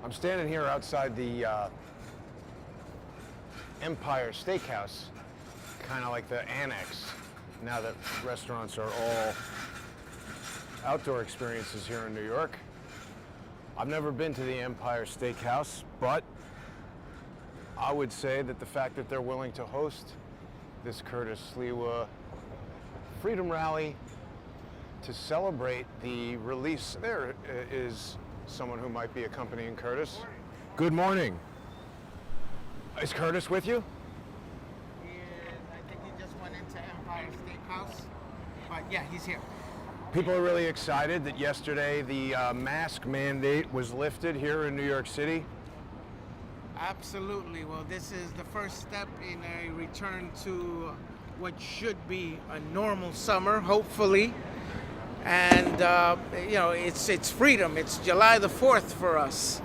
I'm standing here outside the Empire Steakhouse, kind of like the annex, now that restaurants are all outdoor experiences here in New York. I've never been to the Empire Steakhouse, but I would say that the fact that they're willing to host this Curtis Sliwa Freedom Rally to celebrate the release, there is someone who might be accompanying Curtis. Good morning. Is Curtis with you? He is. I think he just went into Empire Steakhouse. But yeah, he's here. People are really excited that yesterday the mask mandate was lifted here in New York City. Absolutely. Well, this is the first step in a return to what should be a normal summer, hopefully. And you know, it's freedom. It's July the 4th for us.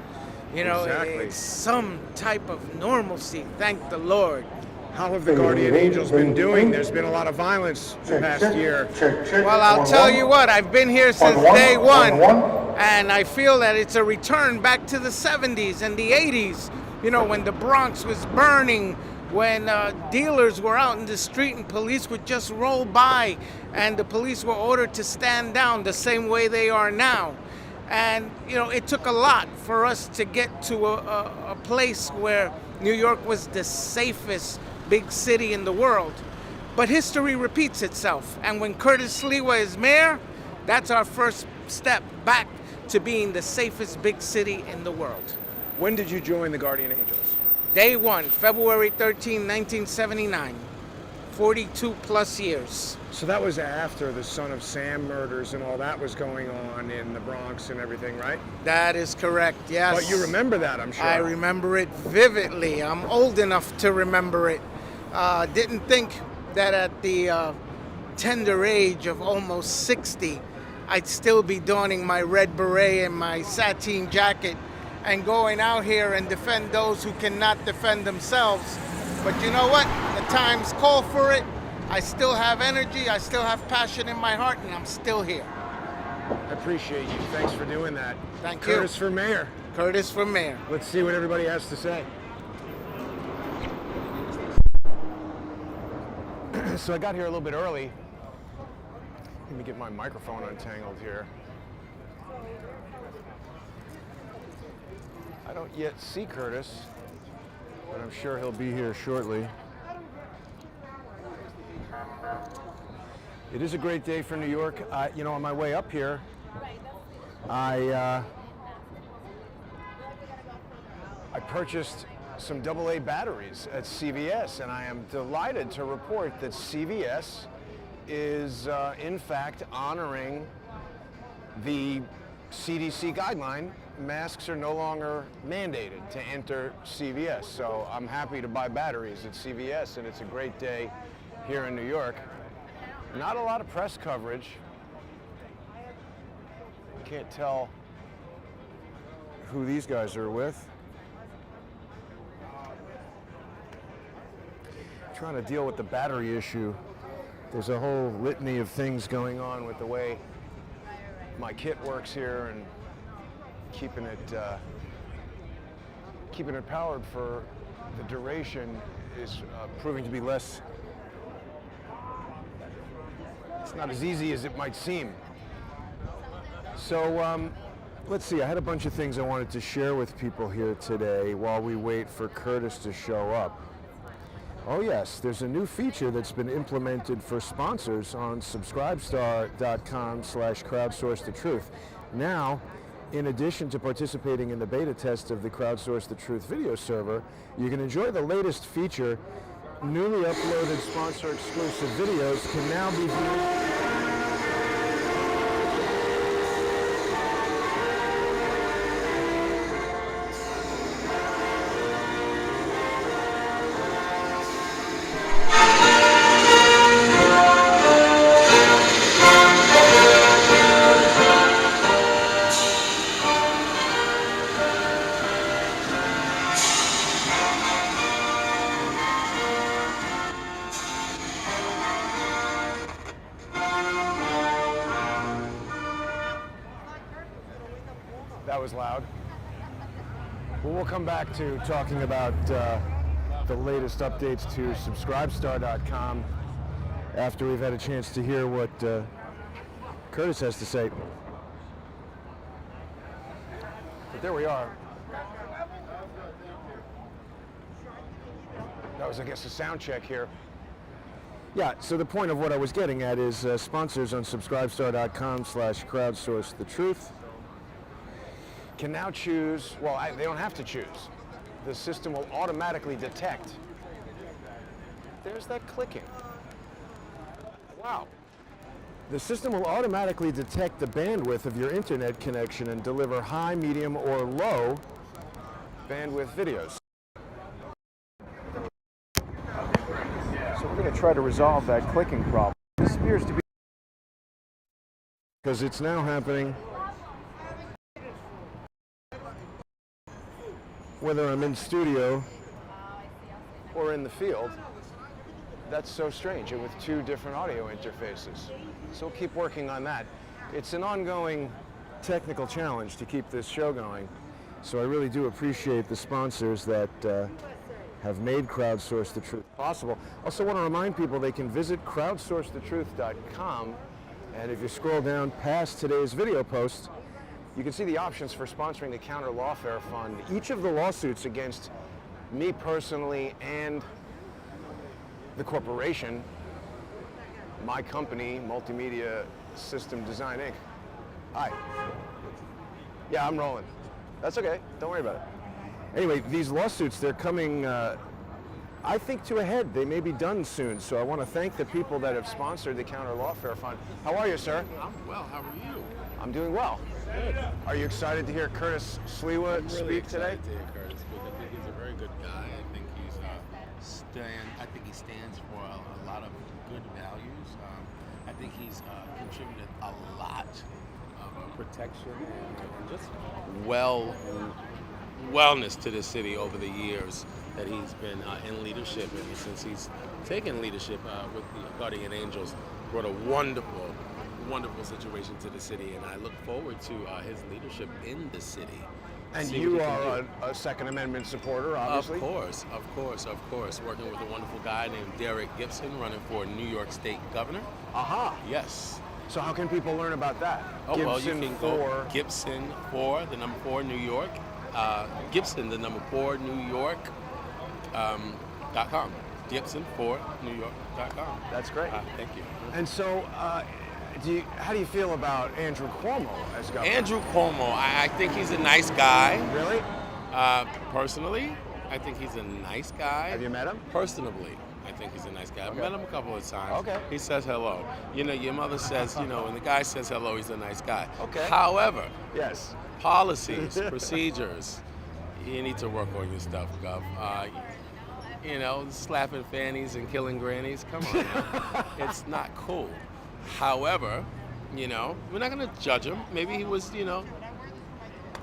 You know, Exactly. It's some type of normalcy. Thank the Lord. How have the Guardian Angels been doing? There's been a lot of violence the past year. Well, I'll tell you what, I've been here since day one, and I feel that it's a return back to the 70s and the 80s, you know, when the Bronx was burning, when dealers were out in the street and police would just roll by, and the police were ordered to stand down the same way they are now. And, you know, it took a lot for us to get to a place where New York was the safest big city in the world. But history repeats itself. And when Curtis Sliwa is mayor, that's our first step back to being the safest big city in the world. When did you join the Guardian Angels? Day one, February 13, 1979. 42 plus years. So that was after the Son of Sam murders and all that was going on in the Bronx and everything, right? That is correct, yes. But you remember that, I'm sure. I remember it vividly. I'm old enough to remember it. Didn't think that at the tender age of almost 60, I'd still be donning my red beret and my sateen jacket and going out here and defend those who cannot defend themselves. But you know what? The times call for it. I still have energy, I still have passion in my heart, and I'm still here. I appreciate you. Thanks for doing that. Thank you. Curtis for mayor. Curtis for mayor. Let's see what everybody has to say. So I got here a little bit early. Let me get my microphone untangled here. I don't yet see Curtis, but I'm sure he'll be here shortly. It is a great day for New York. You know, on my way up here, I purchased some AA batteries at CVS, and I am delighted to report that CVS is in fact honoring the CDC guideline. Masks are no longer mandated to enter CVS, so I'm happy to buy batteries at CVS, and it's a great day here in New York. Not a lot of press coverage. Can't tell who these guys are with. Trying to deal with the battery issue. There's a whole litany of things going on with the way my kit works here, and keeping it powered for the duration is proving to be less. It's not as easy as it might seem. So let's see, I had a bunch of things I wanted to share with people here today while we wait for Curtis to show up. Oh yes, there's a new feature that's been implemented for sponsors on subscribestar.com/crowdsource the truth. Now, in addition to participating in the beta test of the Crowdsource the Truth video server, you can enjoy the latest feature. Newly uploaded sponsor exclusive videos can now be viewed. That was loud. Well, we'll come back to talking about the latest updates to subscribestar.com after we've had a chance to hear what Curtis has to say. But there we are. That was, I guess, a sound check here. Yeah, so the point of what I was getting at is sponsors on subscribestar.com/crowdsource the truth can now choose, well, they don't have to choose. The system will automatically detect. There's that clicking. Wow. The system will automatically detect the bandwidth of your internet connection and deliver high, medium, or low bandwidth videos. So we're going to try to resolve that clicking problem. This appears to be because it's now happening whether I'm in studio or in the field. That's so strange, and with two different audio interfaces. So we'll keep working on that. It's an ongoing technical challenge to keep this show going. So I really do appreciate the sponsors that have made Crowdsource the Truth possible. Also want to remind people they can visit crowdsourcethetruth.com, and if you scroll down past today's video post, you can see the options for sponsoring the Counter Lawfare Fund. Each of the lawsuits against me personally and the corporation, my company, Multimedia System Design Inc. Hi. Yeah, I'm rolling. That's okay. Don't worry about it. Anyway, these lawsuits, they're coming, I think, to a head. They may be done soon. So I want to thank the people that have sponsored the Counter Lawfare Fund. How are you, sir? I'm well. How are you? I'm doing well. Good. Are you excited to hear Curtis Sliwa speak today? To hear Curtis speak. I think he's a very good guy. I think he stands for a lot of good values. I think he's contributed a lot of protection and just wellness to the city over the years that he's been in leadership, and since he's taken leadership with the Guardian Angels, brought a wonderful situation to the city, and I look forward to his leadership in the city. And you are a Second Amendment supporter, obviously? Of course. Working with a wonderful guy named Derek Gibson, running for New York State Governor. Aha. Yes. So how can people learn about that? Oh, Gibson well, you can go Gibson 4, the number 4, New York. Gibson, the number 4, New York, .com. Gibson4NewYork.com. That's great. Thank you. And so, how do you feel about Andrew Cuomo as governor? Andrew Cuomo, I think he's a nice guy. Really? Personally, I think he's a nice guy. Have you met him? Personally, I think he's a nice guy. I've met him a couple of times. Okay. He says hello. You know, your mother says, when the guy says hello, he's a nice guy. Okay. However, yes. Policies, procedures, you need to work on your stuff, Gov. Slapping fannies and killing grannies, come on now. It's not cool. However, we're not going to judge him. Maybe he was,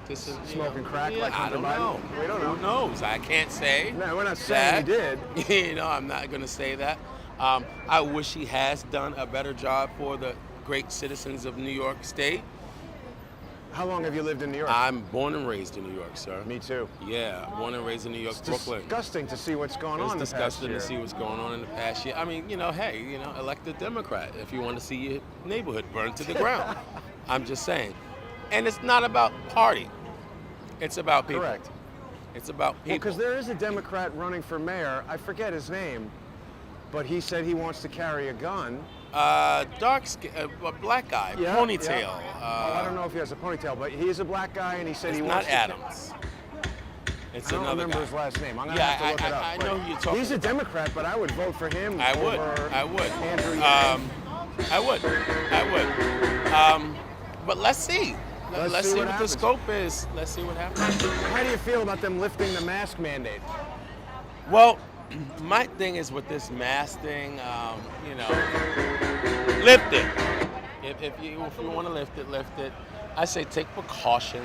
this is, smoking crack like I don't know. We don't know. Who knows? I can't say. No, we're not saying that. he did. I'm not going to say that. I wish he has done a better job for the great citizens of New York State. How long have you lived in New York? I'm born and raised in New York, sir. Me too. Yeah, born and raised in New York, It's Brooklyn. disgusting to see what's going on in the past year. It's disgusting to see what's going on in the past year. I mean, elect a Democrat if you want to see your neighborhood burned to the ground. I'm just saying. And it's not about party. It's about people. Correct. It's about people. Because there is a Democrat running for mayor. I forget his name, but he said he wants to carry a gun. Dark skin, black guy, Yeah, ponytail. yeah. I don't know if he has a ponytail, but he's a black guy, and he said It's he not wants Adams. It's I don't another remember guy. his last name. I'm gonna have to look it up. I know who you're talking He's a about. Democrat, but I would vote for him. I would. over Andrew. I would. But let's see. Let's see what the happens. scope is. Let's see what happens. How do you feel about them lifting the mask mandate? Well, my thing is with this mask thing, lift it. If you want to lift it. I say take precaution.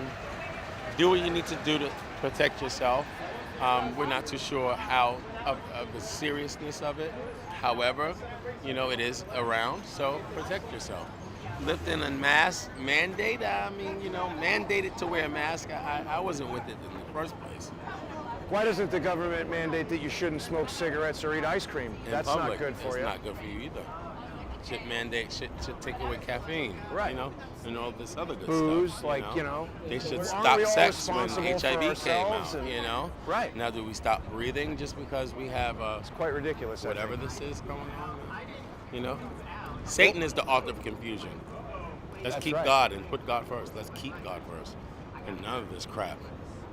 Do what you need to do to protect yourself. We're not too sure of the seriousness of it. However, it is around, so protect yourself. Lifting a mask mandate, I mean, mandated to wear a mask, I wasn't with it in the first place. Why doesn't the government mandate that you shouldn't smoke cigarettes or eat ice cream? In That's public, not good for you. It's not good for you either. Should take away caffeine, right? And all this other good Booze, stuff. like they should aren't stop we all sex when responsible for HIV came ourselves out. Right. Now, do we stop breathing just because we have it's quite ridiculous. whatever this is going on? Satan is the author of confusion. Let's That's keep right. God and put God first. Let's keep God first, and none of this crap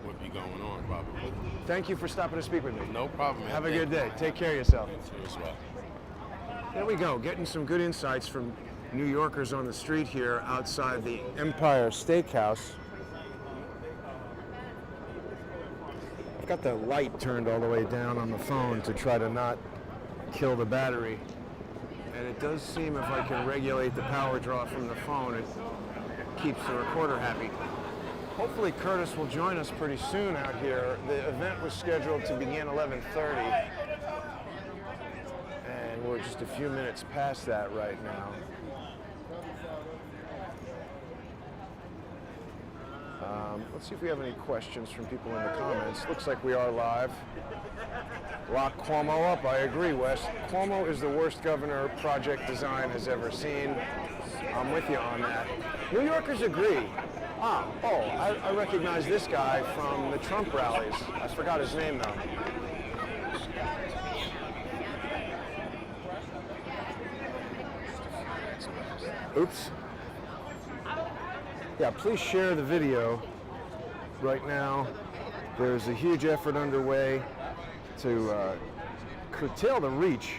would be going on probably. Thank you for stopping to speak with me. No problem, man. Have a good day. Take care of yourself. You as well. There we go, getting some good insights from New Yorkers on the street here outside the Empire Steakhouse. I've got the light turned all the way down on the phone to try to not kill the battery. And it does seem if I can regulate the power draw from the phone, it keeps the recorder happy. Hopefully Curtis will join us pretty soon out here. The event was scheduled to begin 11:30. And we're just a few minutes past that right now. Let's see if we have any questions from people in the comments. Looks like we are live. Lock Cuomo up. I agree, Wes. Cuomo is the worst governor Project Design has ever seen. I'm with you on that. New Yorkers agree. I recognize this guy from the Trump rallies. I forgot his name, though. Oops. Yeah, please share the video. Right now, there's a huge effort underway to curtail the reach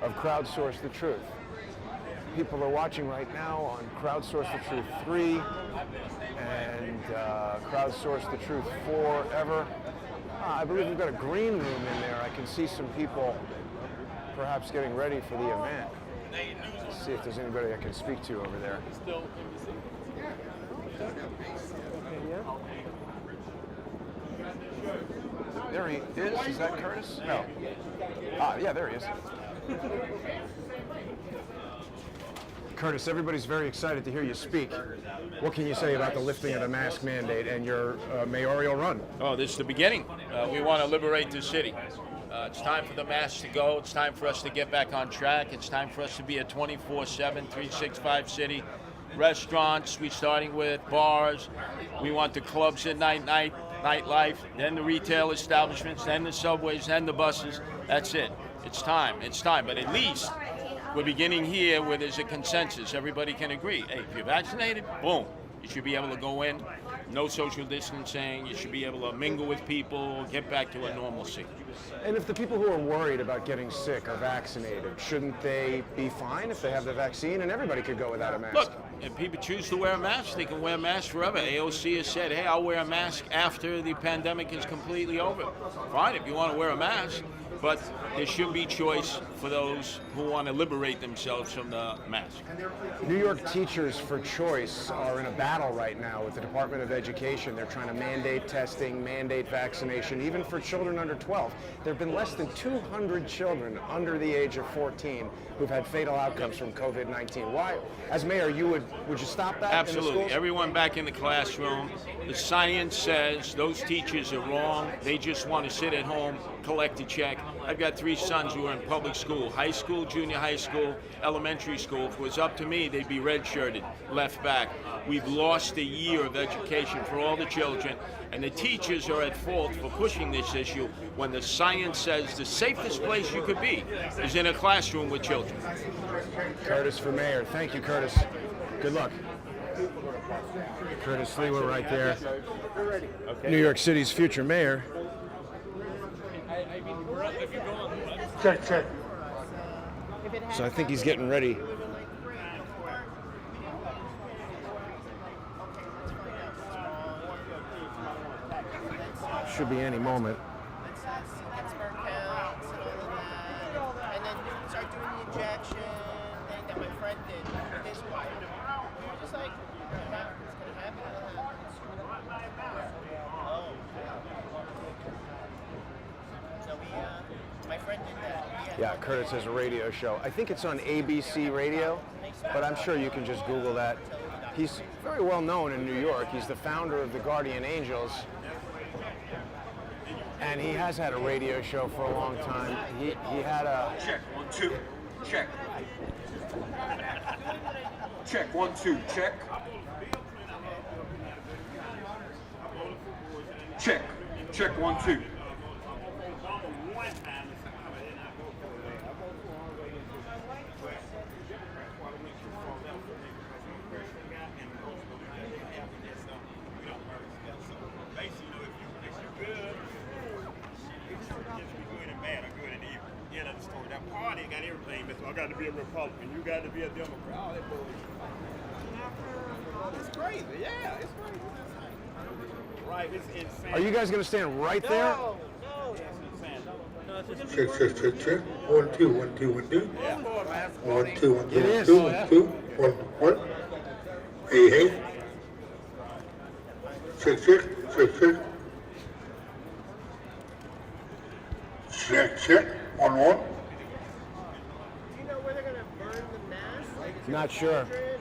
of Crowdsource the Truth. People are watching right now on Crowdsource the Truth 3 and Crowdsource the Truth Forever. I believe we've got a green room in there. I can see some people perhaps getting ready for the event. Let's see if there's anybody I can speak to over there. There he is. Is that Curtis? No. Yeah, there he is. Curtis, everybody's very excited to hear you speak. What can you say about the lifting of the mask mandate and your mayoral run? Oh, this is the beginning. We want to liberate the city. It's time for the masks to go. It's time for us to get back on track. It's time for us to be a 24/7, 365 city. Restaurants, we're starting with bars. We want the clubs at nightlife, then the retail establishments, then the subways, then the buses. That's it. It's time. But at least we're beginning here where there's a consensus. Everybody can agree. Hey, if you're vaccinated, boom, you should be able to go in. No social distancing. You should be able to mingle with people, get back to a normalcy. And if the people who are worried about getting sick are vaccinated, shouldn't they be fine if they have the vaccine and everybody could go without a mask? Look, if people choose to wear a mask, they can wear a mask forever. AOC has said, hey, I'll wear a mask after the pandemic is completely over. Fine, if you want to wear a mask, but there should be choice for those who want to liberate themselves from the mask. New York Teachers for Choice are in a battle right now with the Department of Education. They're trying to mandate testing, mandate vaccination, even for children under 12. There have been less than 200 children under the age of 14 who've had fatal outcomes from COVID-19. Why, as mayor, would you stop that? Absolutely. In the schools? Everyone back in the classroom. The science says those teachers are wrong. They just want to sit at home, collect a check. I've got 3 sons who are in public school, high school, junior high school, elementary school. If it was up to me, they'd be redshirted, left back. We've lost a year of education for all the children, and the teachers are at fault for pushing this issue when the science says the safest place you could be is in a classroom with children. Curtis for mayor. Thank you, Curtis. Good luck. Curtis Sliwa right there. New York City's future mayor. Check. So I think he's getting ready. Should be any moment. And then start doing the injection thing that my friend did with his wife. We were just like, it's gonna happen. Oh. So my friend did that. Yeah, Curtis has a radio show. I think it's on ABC Radio. but I'm sure you can just Google that. He's very well known in New York. He's the founder of the Guardian Angels, and he has had a radio show for a long time. He had a... Check, 1, 2, check. Check, 1, 2, check. Check, check, 1, 2. Got everything, but I got to be a Republican. You got to be a Democrat. All that bullshit. It's crazy. Yeah, it's crazy. Right, it's insane. Are you guys going to stand right there? No. Check, check, check, check. 1, 2, 1, 2, 1, 2. Yeah. 1, 2, 1, 2, It 1, is. 2, 1, 2, 1, 1. Hey, hey. Check, check, check, check. Check, check. 1, 1. Do you know where they're gonna burn the mask? Like, is it Not sure. 100?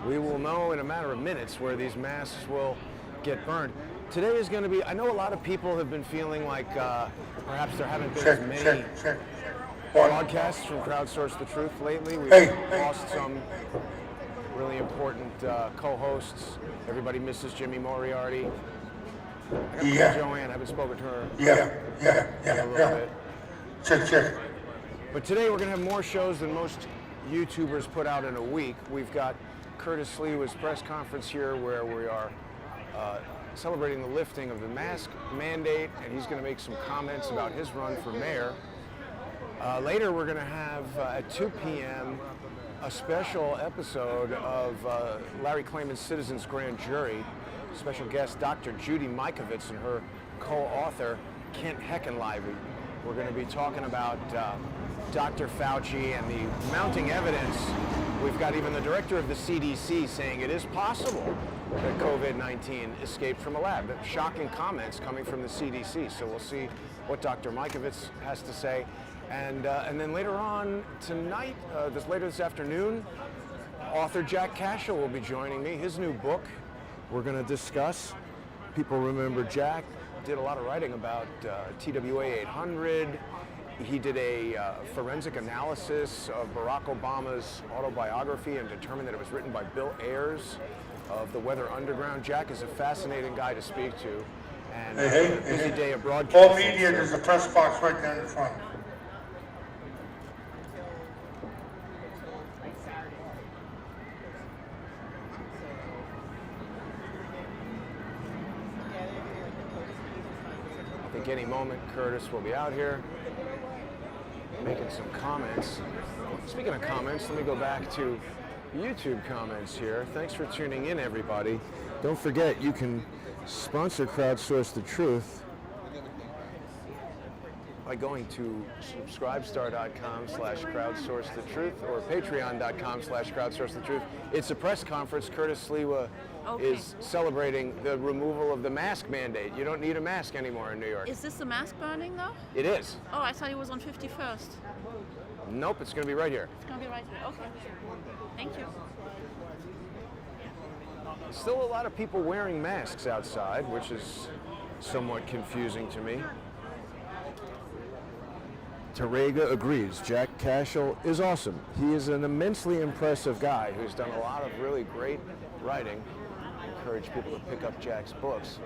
We will know in a matter of minutes where these masks will get burned. Today is going to be, I know a lot of people have been feeling like perhaps there haven't been as Check, many check, check. 1. broadcasts from Crowdsource the Truth lately. We've Hey. lost some really important co-hosts. Everybody misses Jimmy Moriarty. I got to Yeah. call Joanne. I haven't spoken to her Yeah, in a little yeah. bit. Check, check. But today we're going to have more shows than most YouTubers put out in a week. We've got Curtis Sliwa's press conference here where we are celebrating the lifting of the mask mandate, and he's going to make some comments about his run for mayor. Later we're going to have at 2 p.m. a special episode of Larry Klayman's Citizens Grand Jury. Special guest Dr. Judy Mikovits and her co-author Kent Heckenlivey. We're going to be talking about Dr. Fauci and the mounting evidence. We've got even the director of the CDC saying it is possible that COVID-19 escaped from a lab. Shocking comments coming from the CDC. So we'll see what Dr. Mikovits has to say. And then later on tonight, later this afternoon, author Jack Cashel will be joining me. His new book we're going to discuss. People remember Jack did a lot of writing about TWA 800. He did a forensic analysis of Barack Obama's autobiography and determined that it was written by Bill Ayers of the Weather Underground. Jack is a fascinating guy to speak to, and a busy day of broadcasting. All media, there's a press box right there in front. I think any moment Curtis will be out here making some comments. Speaking of comments, let me go back to YouTube comments here. Thanks for tuning in, everybody. Don't forget, you can sponsor Crowdsource the Truth by going to subscribestar.com/crowdsourcethetruth or patreon.com/crowdsourcethetruth. It's a press conference. Curtis Sliwa is celebrating the removal of the mask mandate. You don't need a mask anymore in New York. Is this the mask burning though? It is. Oh, I thought it was on 51st. Nope, it's going to be right here. It's gonna be right here. Okay. Thank you. Still a lot of people wearing masks outside, which is somewhat confusing to me. Tarega agrees. Jack Cashel is awesome. He is an immensely impressive guy who's done a lot of really great writing. I encourage people to pick up Jack's books.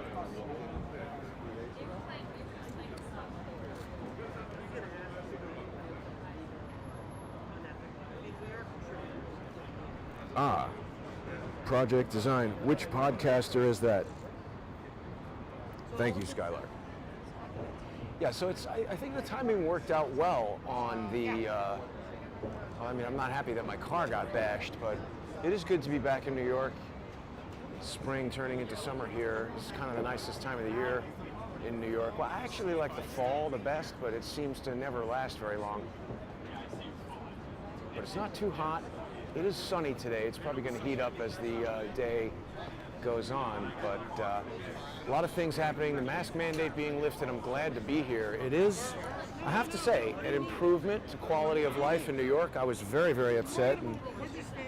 Project Design. Which podcaster is that? Thank you, Skylar. Yeah, so I think the timing worked out well on the, I mean, I'm not happy that my car got bashed, but it is good to be back in New York. Spring turning into summer here. It's kind of the nicest time of the year in New York. Well, I actually like the fall the best, but it seems to never last very long. But it's not too hot. It is sunny today. It's probably going to heat up as the day goes on, but a lot of things happening. The mask mandate being lifted. I'm glad to be here. It is I have to say, an improvement to quality of life in New York. I was very, very upset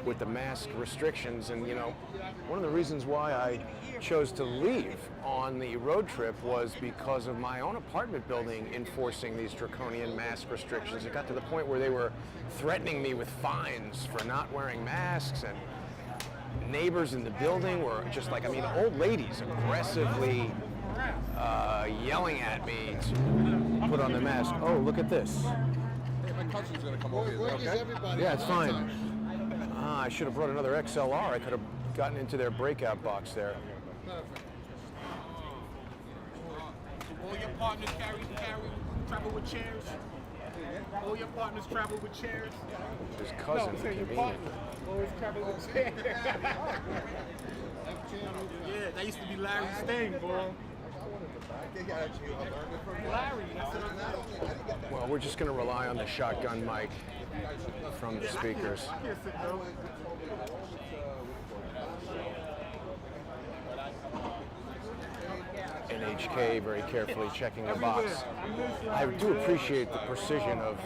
with the mask restrictions, and one of the reasons why I chose to leave on the road trip was because of my own apartment building enforcing these draconian mask restrictions. It got to the point where they were threatening me with fines for not wearing masks, and neighbors in the building were just like, old ladies aggressively yelling at me to put on the mask. Oh, look at this. Hey, my cousin's gonna come over here. Okay? Yeah, it's fine. I should have brought another XLR. I could have gotten into their breakout box there. Perfect. All your partners travel with chairs. All your partners travel with chairs. His cousin, No, say your convenient. partner always travel with chairs. Yeah, that used to be Larry's thing, bro. Larry, that's what I'm. Well, we're just going to rely on the shotgun mic from the speakers. I can't sit down. NHK very carefully checking the box. I do appreciate the precision of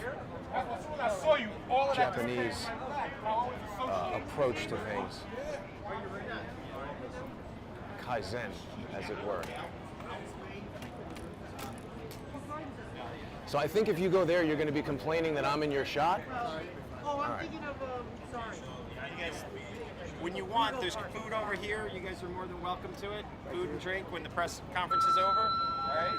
Japanese approach to things. Kaizen, as it were. So I think if you go there, you're going to be complaining that I'm in your shot? Oh, I'm right. thinking of, sorry. You guys, when you want, there's food over here. You guys are more than welcome to it. Food and drink when the press conference is over. All right?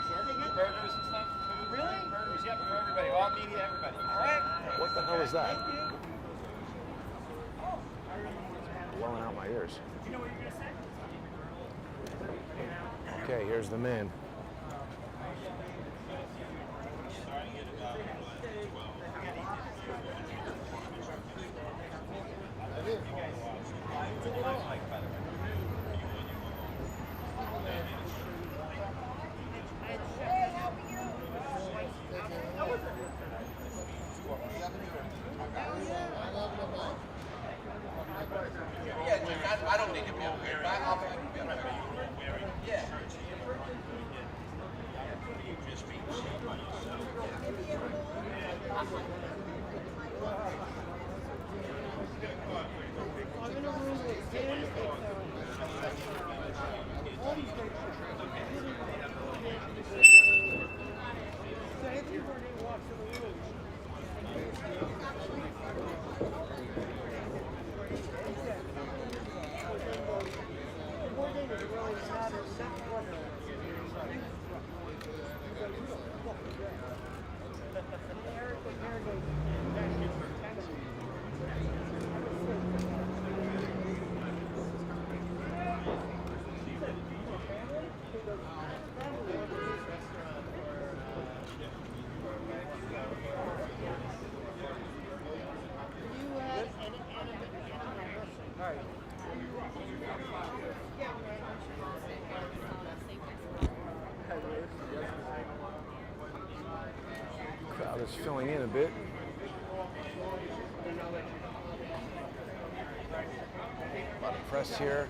Burgers and stuff. Food, Really? burgers, yep, for everybody. All media, everybody. All right? What the hell is that? Blowing out my ears. You know what you're going to say? Okay, here's the man. I don't need to be up here. Yeah. Crowd is filling in a bit. A lot of press here.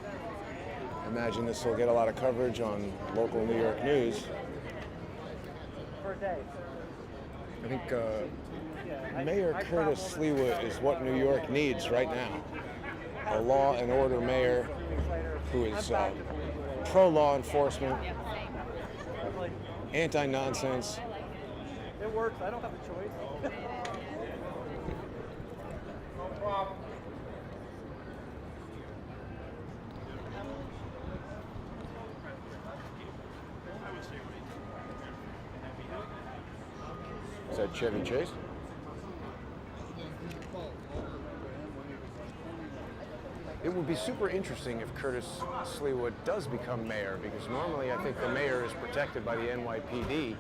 I imagine this will get a lot of coverage on local New York news. I think Mayor Curtis Sliwa is what New York needs right now. A law and order mayor who is pro-law enforcement, anti-nonsense. It works. I don't have a choice. No problem. Is that Chevy Chase? It would be super interesting if Curtis Sliwa does become mayor, because normally I think the mayor is protected by the NYPD.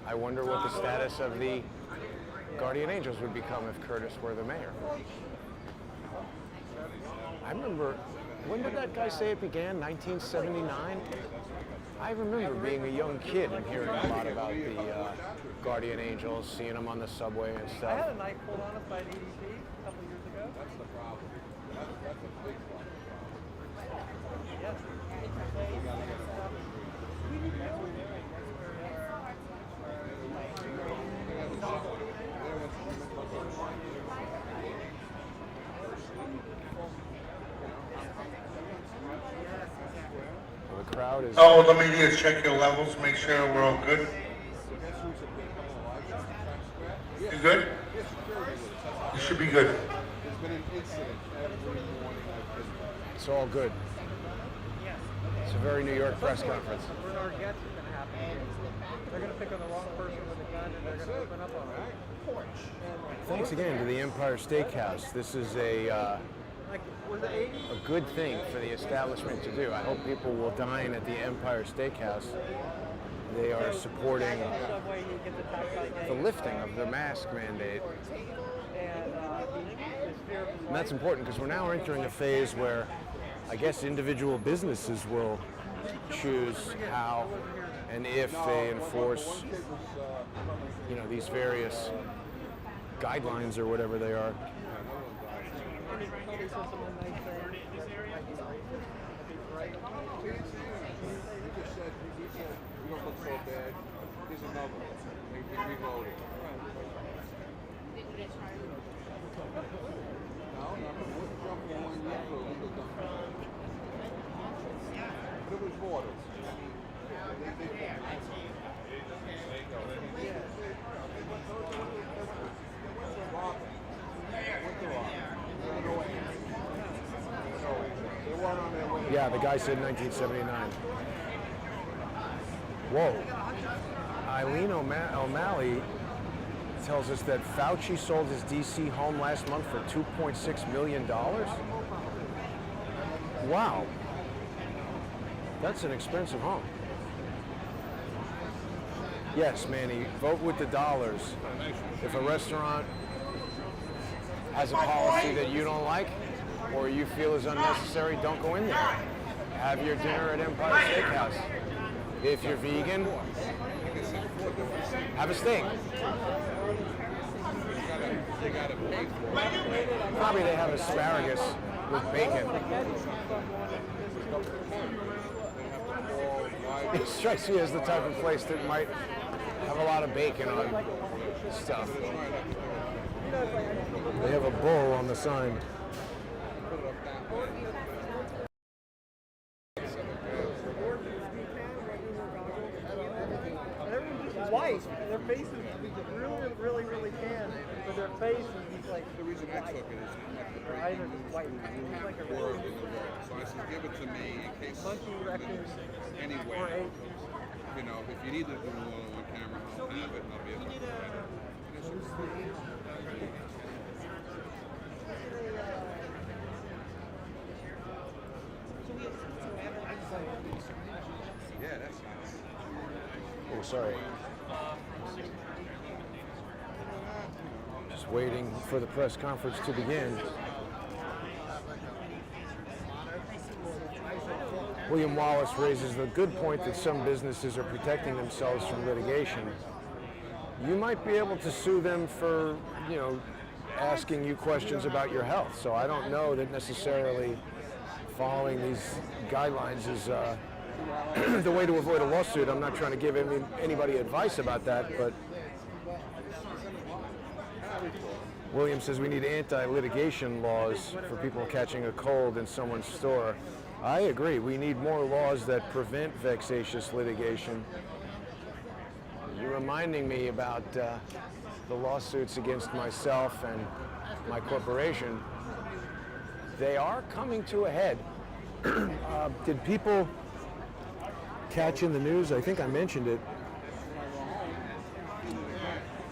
I wonder what the status of the Guardian Angels would become if Curtis were the mayor. I remember, when did that guy say it began? 1979? I remember being a young kid and hearing a lot about the Guardian Angels, seeing them on the subway and stuff. I had a knife pulled on us by an EDP a couple years ago. That's the problem. That's a big problem. Yes. crowd is. Oh, let me just check your levels, make sure we're all good. You good? You should be good. There's been an incident every morning. It's all good. It's a very New York press conference. Bernard Getz is going to happen. They're going to pick on the wrong person with a gun, and they're going to open up on them. Thanks again to the Empire Steakhouse. This is a good thing for the establishment to do. I hope people will dine at the Empire Steakhouse. They are supporting the lifting of the mask mandate. And that's important because we're now entering a phase where I guess individual businesses will choose how and if they enforce, these various guidelines or whatever they are. We don't look so bad. Here's another one. They reloaded. No, we're jumping 1 year for illegal gun. But it was borders. Yeah, the guy said 1979. Whoa. Eileen O'Malley tells us that Fauci sold his DC home last month for $2.6 million. Wow. That's an expensive home. Yes, Manny, vote with the dollars. If a restaurant has a policy that you don't like or you feel is unnecessary, don't go in there. Have your dinner at Empire Steakhouse. If you're vegan, have a steak. Probably they have asparagus with bacon. It strikes me as the type of place that might have a lot of bacon on stuff. They have a bull on the sign. White. Their faces really, really tan, but their face is like the reason I took it is either just white. It's like a word. So I said, give it to me in case anyway. If you need to do it on camera, I'll have it and I'll be able to provide it. Yeah, that's nice. Oh, sorry. Just waiting for the press conference to begin. William Wallace raises the good point that some businesses are protecting themselves from litigation. You might be able to sue them for, asking you questions about your health. So I don't know that necessarily following these guidelines is the way to avoid a lawsuit. I'm not trying to give anybody advice about that, but William says we need anti-litigation laws for people catching a cold in someone's store. I agree. We need more laws that prevent vexatious litigation. You're reminding me about the lawsuits against myself and my corporation. They are coming to a head. Did people catch in the news? I think I mentioned it.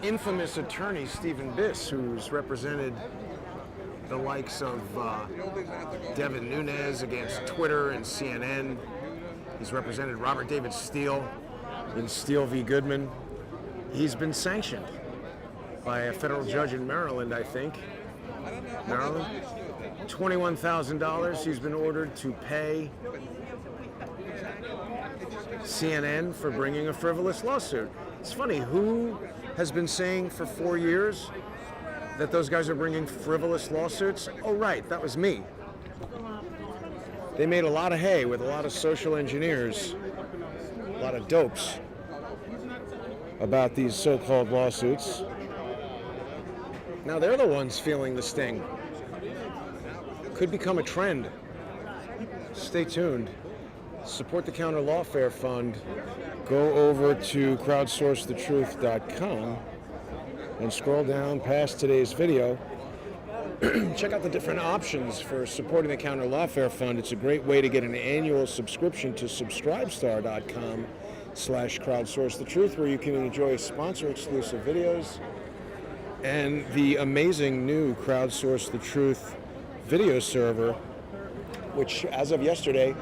Infamous attorney Stephen Biss, who's represented the likes of Devin Nunes against Twitter and CNN. He's represented Robert David Steele in Steele v. Goodman. He's been sanctioned by a federal judge in Maryland, I think. Maryland? $21,000 he's been ordered to pay CNN for bringing a frivolous lawsuit. It's funny, who has been saying for 4 years that those guys are bringing frivolous lawsuits? Oh, right, that was me. They made a lot of hay with a lot of social engineers, a lot of dopes about these so-called lawsuits. Now they're the ones feeling the sting. Could become a trend. Stay tuned. support the Counter Lawfare Fund, go over to crowdsourcethetruth.com and scroll down past today's video. Check out the different options for supporting the Counter Lawfare Fund. It's a great way to get an annual subscription to subscribestar.com/crowdsourcethetruth, where you can enjoy sponsor-exclusive videos and the amazing new Crowdsource the Truth video server, which as of yesterday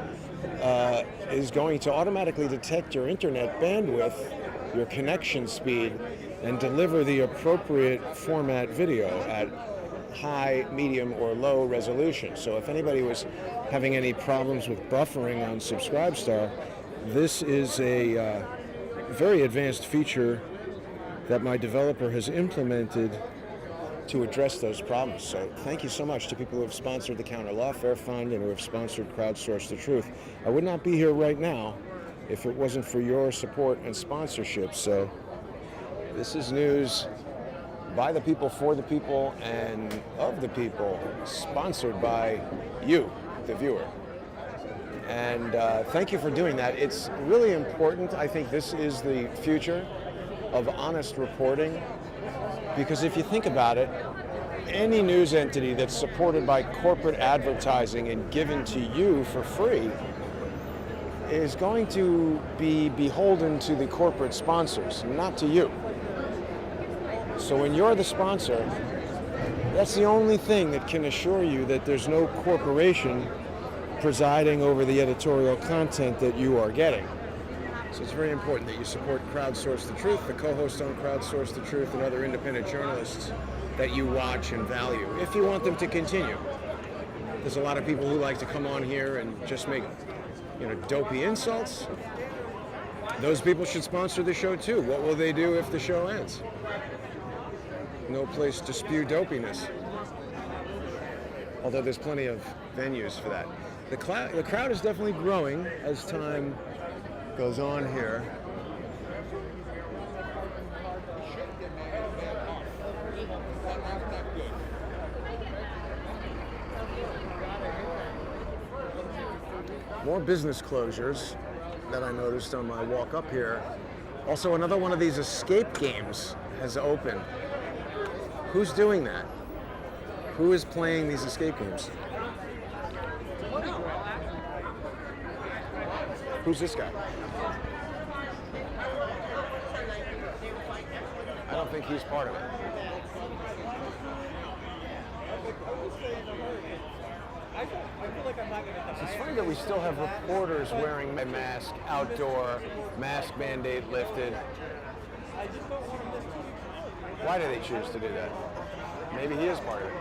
is going to automatically detect your internet bandwidth, your connection speed, and deliver the appropriate format video at high, medium, or low resolution. So if anybody was having any problems with buffering on Subscribestar, this is a very advanced feature that my developer has implemented to address those problems. So thank you so much to people who have sponsored the Counter Lawfare Fund and who have sponsored Crowdsource the Truth. I would not be here right now if it wasn't for your support and sponsorship. So this is news by the people, for the people, and of the people, sponsored by you, the viewer. And thank you for doing that. It's really important. I think this is the future of honest reporting, because if you think about it, any news entity that's supported by corporate advertising and given to you for free is going to be beholden to the corporate sponsors, not to you. So when you're the sponsor, that's the only thing that can assure you that there's no corporation presiding over the editorial content that you are getting. So it's very important that you support Crowdsource the Truth, the co-host on Crowdsource the Truth, and other independent journalists that you watch and value, if you want them to continue. There's a lot of people who like to come on here and just make, dopey insults. Those people should sponsor the show too. What will they do if the show ends? No place to spew dopiness. Although there's plenty of venues for that. The crowd is definitely growing as time goes on here. More business closures that I noticed on my walk up here. Also, another one of these escape games has opened. Who's doing that? Who is playing these escape games? Who's this guy? I don't think he's part of it. It's funny that we still have reporters wearing a mask outdoor, mask mandate lifted. Why do they choose to do that? Maybe he is part of it.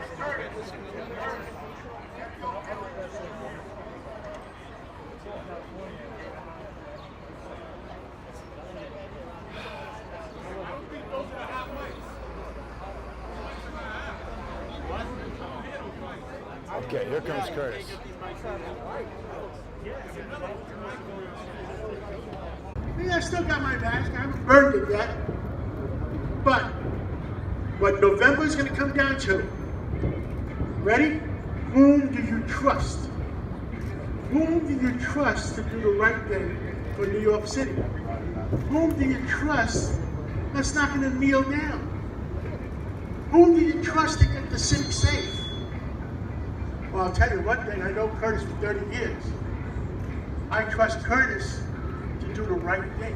Okay, here comes Curtis. I still got my mask. I haven't burned it yet. But what November is going to come down to, ready? Whom do you trust? Whom do you trust to do the right thing for New York City? Whom do you trust that's not going to kneel down? Whom do you trust to get the city safe? Well, I'll tell you one thing, I know Curtis for 30 years. I trust Curtis to do the right thing.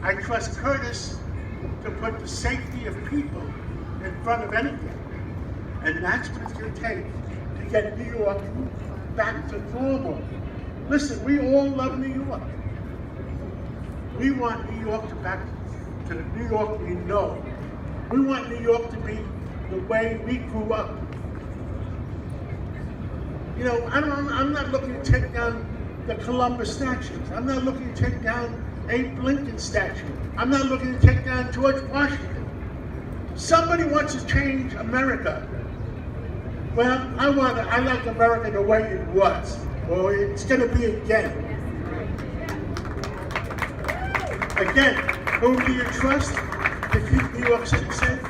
I trust Curtis to put the safety of people in front of anything. And that's what it's going to take to get New York back to normal. Listen, we all love New York. We want New York to back to the New York we know. We want New York to be the way we grew up. I'm not looking to take down the Columbus statues. I'm not looking to take down Abe Lincoln statue. I'm not looking to take down George Washington. Somebody wants to change America. Well, I like America the way it was, or it's going to be again. Again, whom do you trust to keep New York City safe?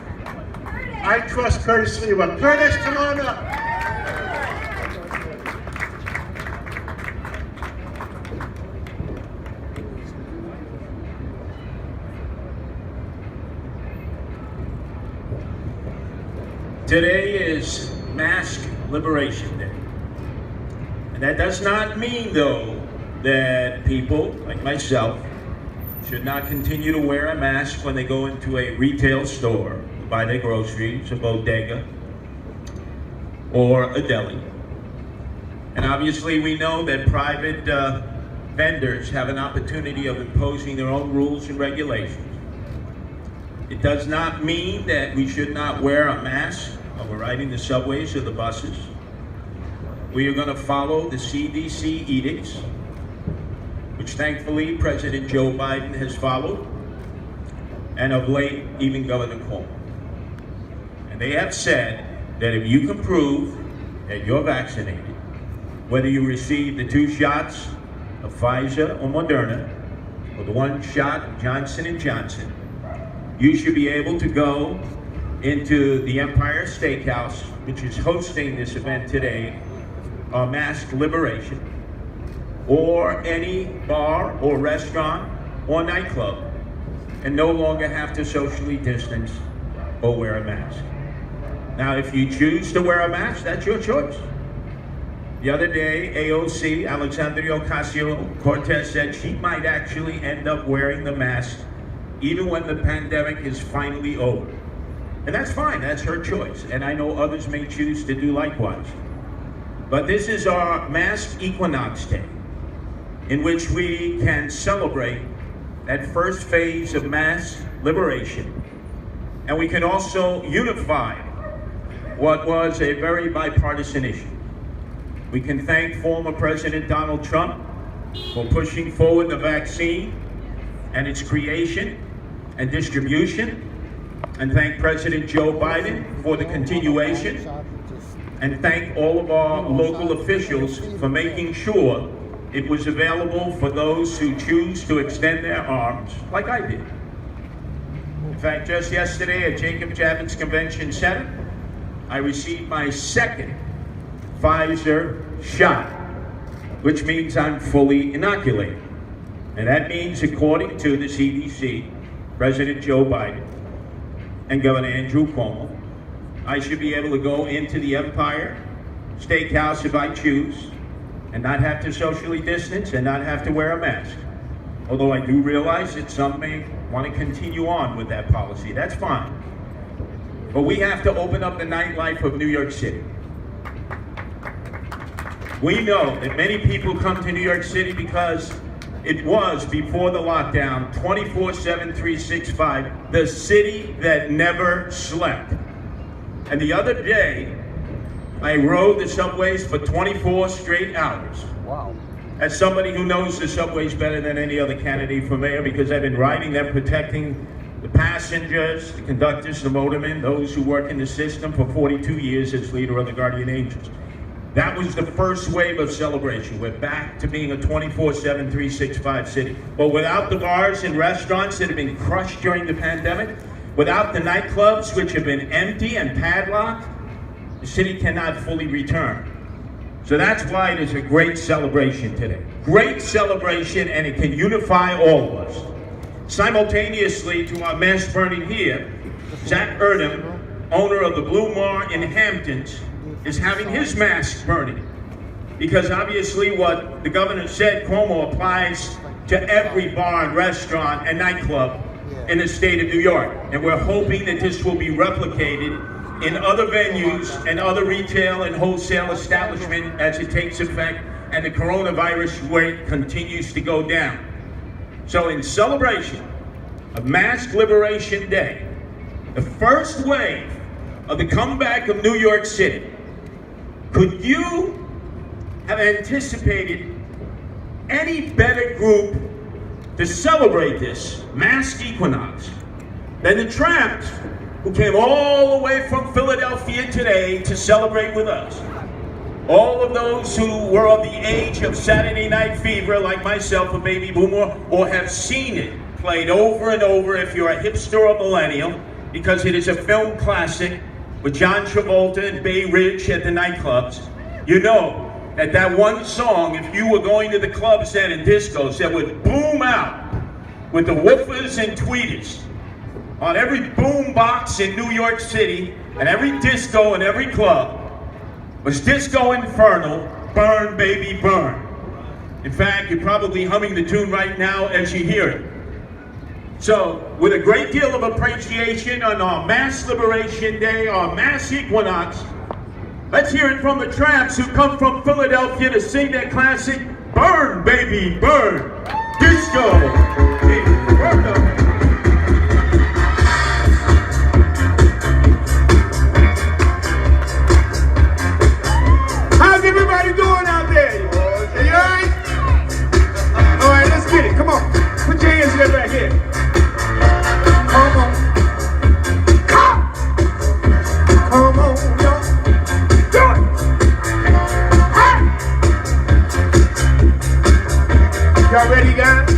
I trust Curtis Sliwa. Curtis, come on up. Today is Mask Liberation Day. And that does not mean, though, that people like myself should not continue to wear a mask when they go into a retail store to buy their groceries, a bodega, or a deli. And obviously we know that private vendors have an opportunity of imposing their own rules and regulations. It does not mean that we should not wear a mask when we're riding the subways or the buses. We are going to follow the CDC edicts, which thankfully President Joe Biden has followed, and of late, even Governor Cuomo. And they have said that if you can prove that you're vaccinated, whether you received the 2 shots of Pfizer or Moderna, or the 1 shot of Johnson & Johnson, you should be able to go into the Empire Steakhouse, which is hosting this event today, Mask Liberation, or any bar or restaurant or nightclub, and no longer have to socially distance or wear a mask. Now, if you choose to wear a mask, that's your choice. The other day, AOC, Alexandria Ocasio-Cortez, said she might actually end up wearing the mask even when the pandemic is finally over. And that's fine, that's her choice. And I know others may choose to do likewise. But this is our Mask Equinox Day, in which we can celebrate that first phase of mass liberation. And we can also unify what was a very bipartisan issue. We can thank former President Donald Trump for pushing forward the vaccine and its creation and distribution, and thank President Joe Biden for the continuation, and thank all of our local officials for making sure it was available for those who choose to extend their arms, like I did. In fact, just yesterday at Jacob Javits Convention Center, I received my 2nd Pfizer shot, which means I'm fully inoculated. And that means, according to the CDC, President Joe Biden and Governor Andrew Cuomo, I should be able to go into the Empire Steakhouse if I choose and not have to socially distance and not have to wear a mask. Although I do realize that some may want to continue on with that policy. That's fine. But we have to open up the nightlife of New York City. We know that many people come to New York City because it was, before the lockdown, 24/7, 365, the city that never slept. And the other day, I rode the subways for 24 straight hours. Wow. As somebody who knows the subways better than any other candidate for mayor, because I've been riding them, protecting the passengers, the conductors, the motormen, those who work in the system for 42 years as leader of the Guardian Angels. That was the first wave of celebration. We're back to being a 24/7, 365 city. But without the bars and restaurants that have been crushed during the pandemic, without the nightclubs which have been empty and padlocked, the city cannot fully return. So that's why it is a great celebration today. Great celebration, and it can unify all of us. Simultaneously to our mask burning here, Zach Erdem, owner of the Blue Mar in Hamptons, is having his mask burning. Because obviously what the governor said, Cuomo, applies to every bar and restaurant and nightclub in the state of New York. And we're hoping that this will be replicated in other venues and other retail and wholesale establishments as it takes effect and the coronavirus rate continues to go down. So in celebration of Mask Liberation Day, the first wave of the comeback of New York City, could you have anticipated any better group to celebrate this mask equinox than the tramps who came all the way from Philadelphia today to celebrate with us? All of those who were of the age of Saturday Night Fever, like myself, a baby boomer, or have seen it played over and over if you're a hipster or millennial, because it is a film classic with John Travolta and Bay Ridge at the nightclubs. You know that that one song, if you were going to the clubs then and discos, that would boom out with the woofers and tweeters on every boom box in New York City and every disco and every club was Disco Inferno, Burn Baby Burn. In fact, you're probably humming the tune right now as you hear it. So, with a great deal of appreciation on our Mass Liberation Day, our Mass Equinox, let's hear it from the Tramps who come from Philadelphia to sing their classic, Burn Baby Burn, Disco Inferno. How's everybody doing out there? You all right? All right, let's get it. Come on. Put your hands together right here. Come on. Come on, y'all. Do it. Hey. Y'all ready, guys?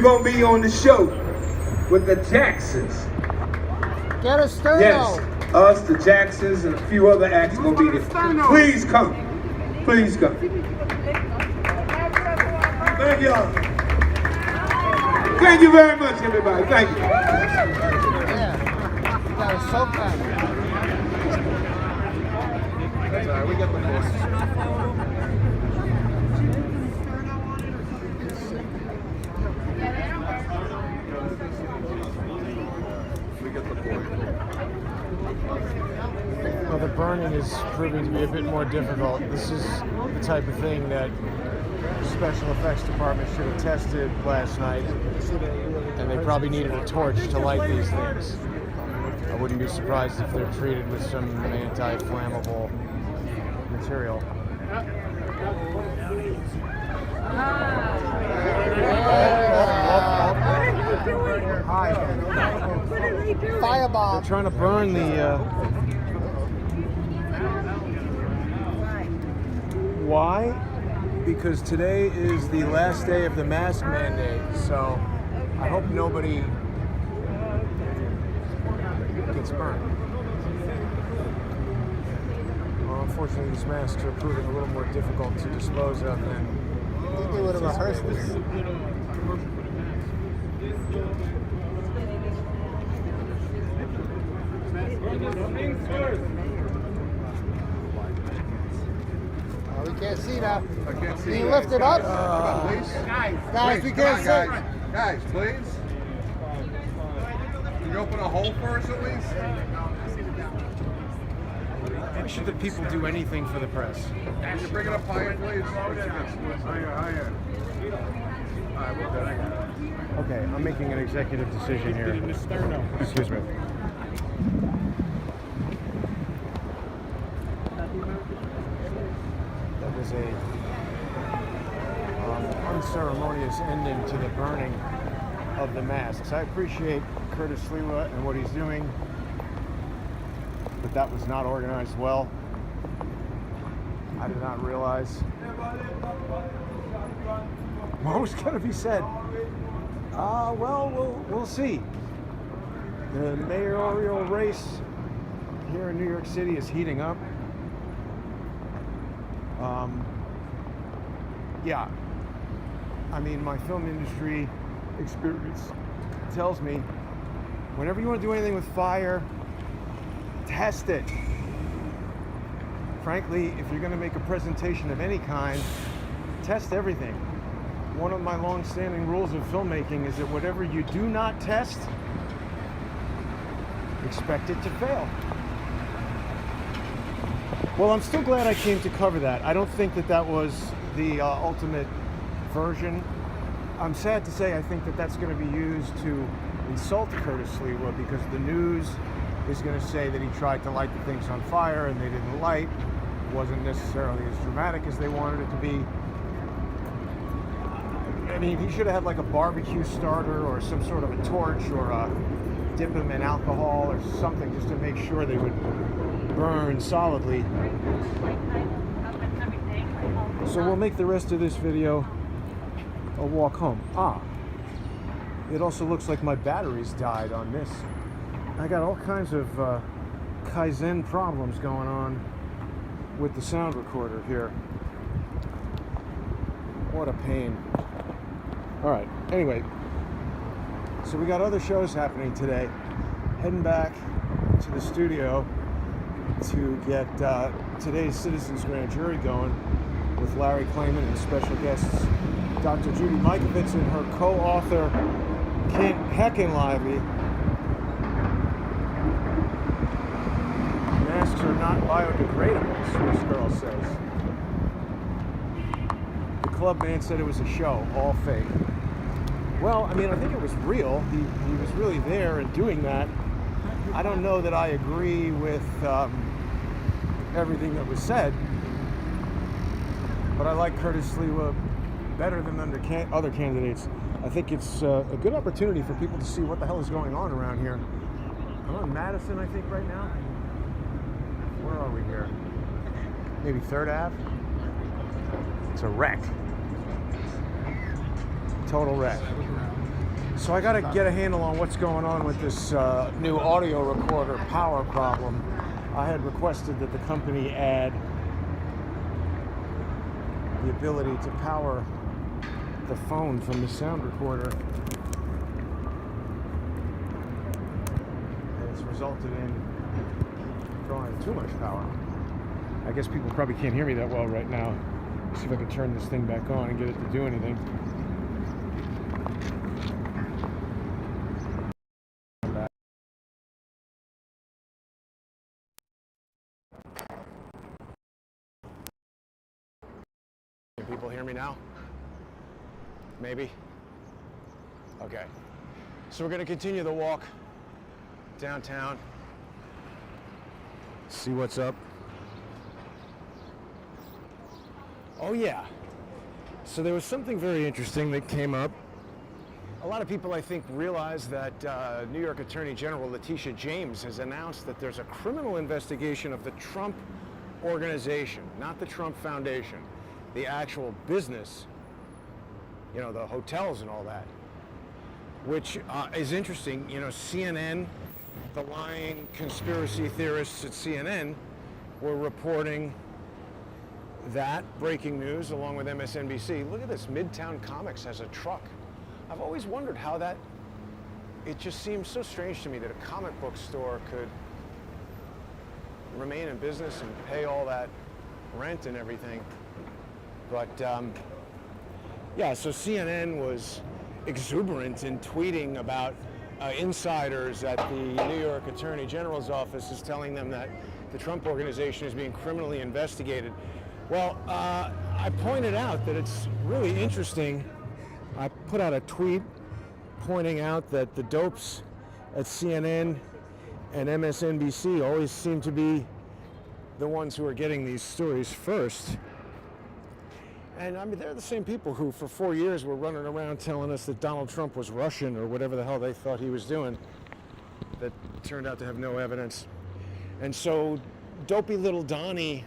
Gonna be on the show with the Jacksons. Get a sterno. Yes, us, the Jacksons, and a few other acts gonna be there. Please come. Please come. Thank y'all. Thank you very much, everybody. Thank you. Yeah. You got a soap man. That's all right. We got the boys. Well, the burning is proving to be a bit more difficult. This is the type of thing that the special effects department should have tested last night, and they probably needed a torch to light these things. I wouldn't be surprised if they're treated with some anti-flammable material. Fireball. They're trying to burn the. Why? Because today is the last day of the mask mandate, so I hope nobody gets burned. Well, unfortunately, these masks are proving a little more difficult to dispose of than. I think they would have rehearsed this. We can't see that. I can't see. Can you lift it up? Please. Guys, we can't see. Guys, please. Can you open a hole for us at least? Why should the people do anything for the press? Can you bring it up higher, please? Higher. All right, we're good. I got it. Okay, I'm making an executive decision here. Excuse me. That was a unceremonious ending to the burning of the masks. I appreciate Curtis Sliwa and what he's doing, but that was not organized well. I did not realize what was going to be said. Well, we'll see. The mayoral race here in New York City is heating up. Yeah, I mean, my film industry experience tells me whenever you want to do anything with fire, test it. Frankly, if you're going to make a presentation of any kind, test everything. One of my long-standing rules of filmmaking is that whatever you do not test, expect it to fail. Well, I'm still glad I came to cover that. I don't think that that was the ultimate version. I'm sad to say I think that that's going to be used to insult Curtis Sliwa because the news is going to say that he tried to light the things on fire and they didn't light. It wasn't necessarily as dramatic as they wanted it to be. I mean, he should have had like a barbecue starter or some sort of a torch or dip them in alcohol or something just to make sure they would burn solidly. So we'll make the rest of this video a walk home. It also looks like my batteries died on this. I got all kinds of Kaizen problems going on with the sound recorder here. What a pain. All right, anyway, so we got other shows happening today. Heading back to the studio to get today's Citizens Grand Jury going with Larry Klayman and special guests Dr. Judy Mikovits and her co-author Kent Heckenlivey. Masks are not biodegradable, Swiss Girl says. The club man said it was a show, all fake. Well, I mean, I think it was real. He was really there and doing that. I don't know that I agree with everything that was said, but I like Curtis Sliwa better than other candidates. I think it's a good opportunity for people to see what the hell is going on around here. I'm on Madison, I think, right now. Where are we here? Maybe 3rd Ave? It's a wreck. Total wreck. So I gotta get a handle on what's going on with this new audio recorder power problem. I had requested that the company add the ability to power the phone from the sound recorder. And it's resulted in drawing too much power. I guess people probably can't hear me that well right now. Let's see if I can turn this thing back on and get it to do anything. Can people hear me now? Maybe? Okay. So we're going to continue the walk downtown. See what's up. Oh yeah. So there was something very interesting that came up. A lot of people, I think, realize that New York Attorney General Letitia James has announced that there's a criminal investigation of the Trump organization, not the Trump Foundation, the actual business, you know, the hotels and all that, which is interesting. You know, CNN, the lying conspiracy theorists at CNN were reporting that breaking news along with MSNBC. Look at this, Midtown Comics has a truck. I've always wondered how that, it just seems so strange to me that a comic book store could remain in business and pay all that rent and everything. But yeah, so CNN was exuberant in tweeting about insiders at the New York Attorney General's office is telling them that the Trump organization is being criminally investigated. Well, I pointed out that it's really interesting. I put out a tweet pointing out that the dopes at CNN and MSNBC always seem to be the ones who are getting these stories first. And I mean, they're the same people who for 4 years were running around telling us that Donald Trump was Russian or whatever the hell they thought he was doing that turned out to have no evidence. And so dopey little Donnie,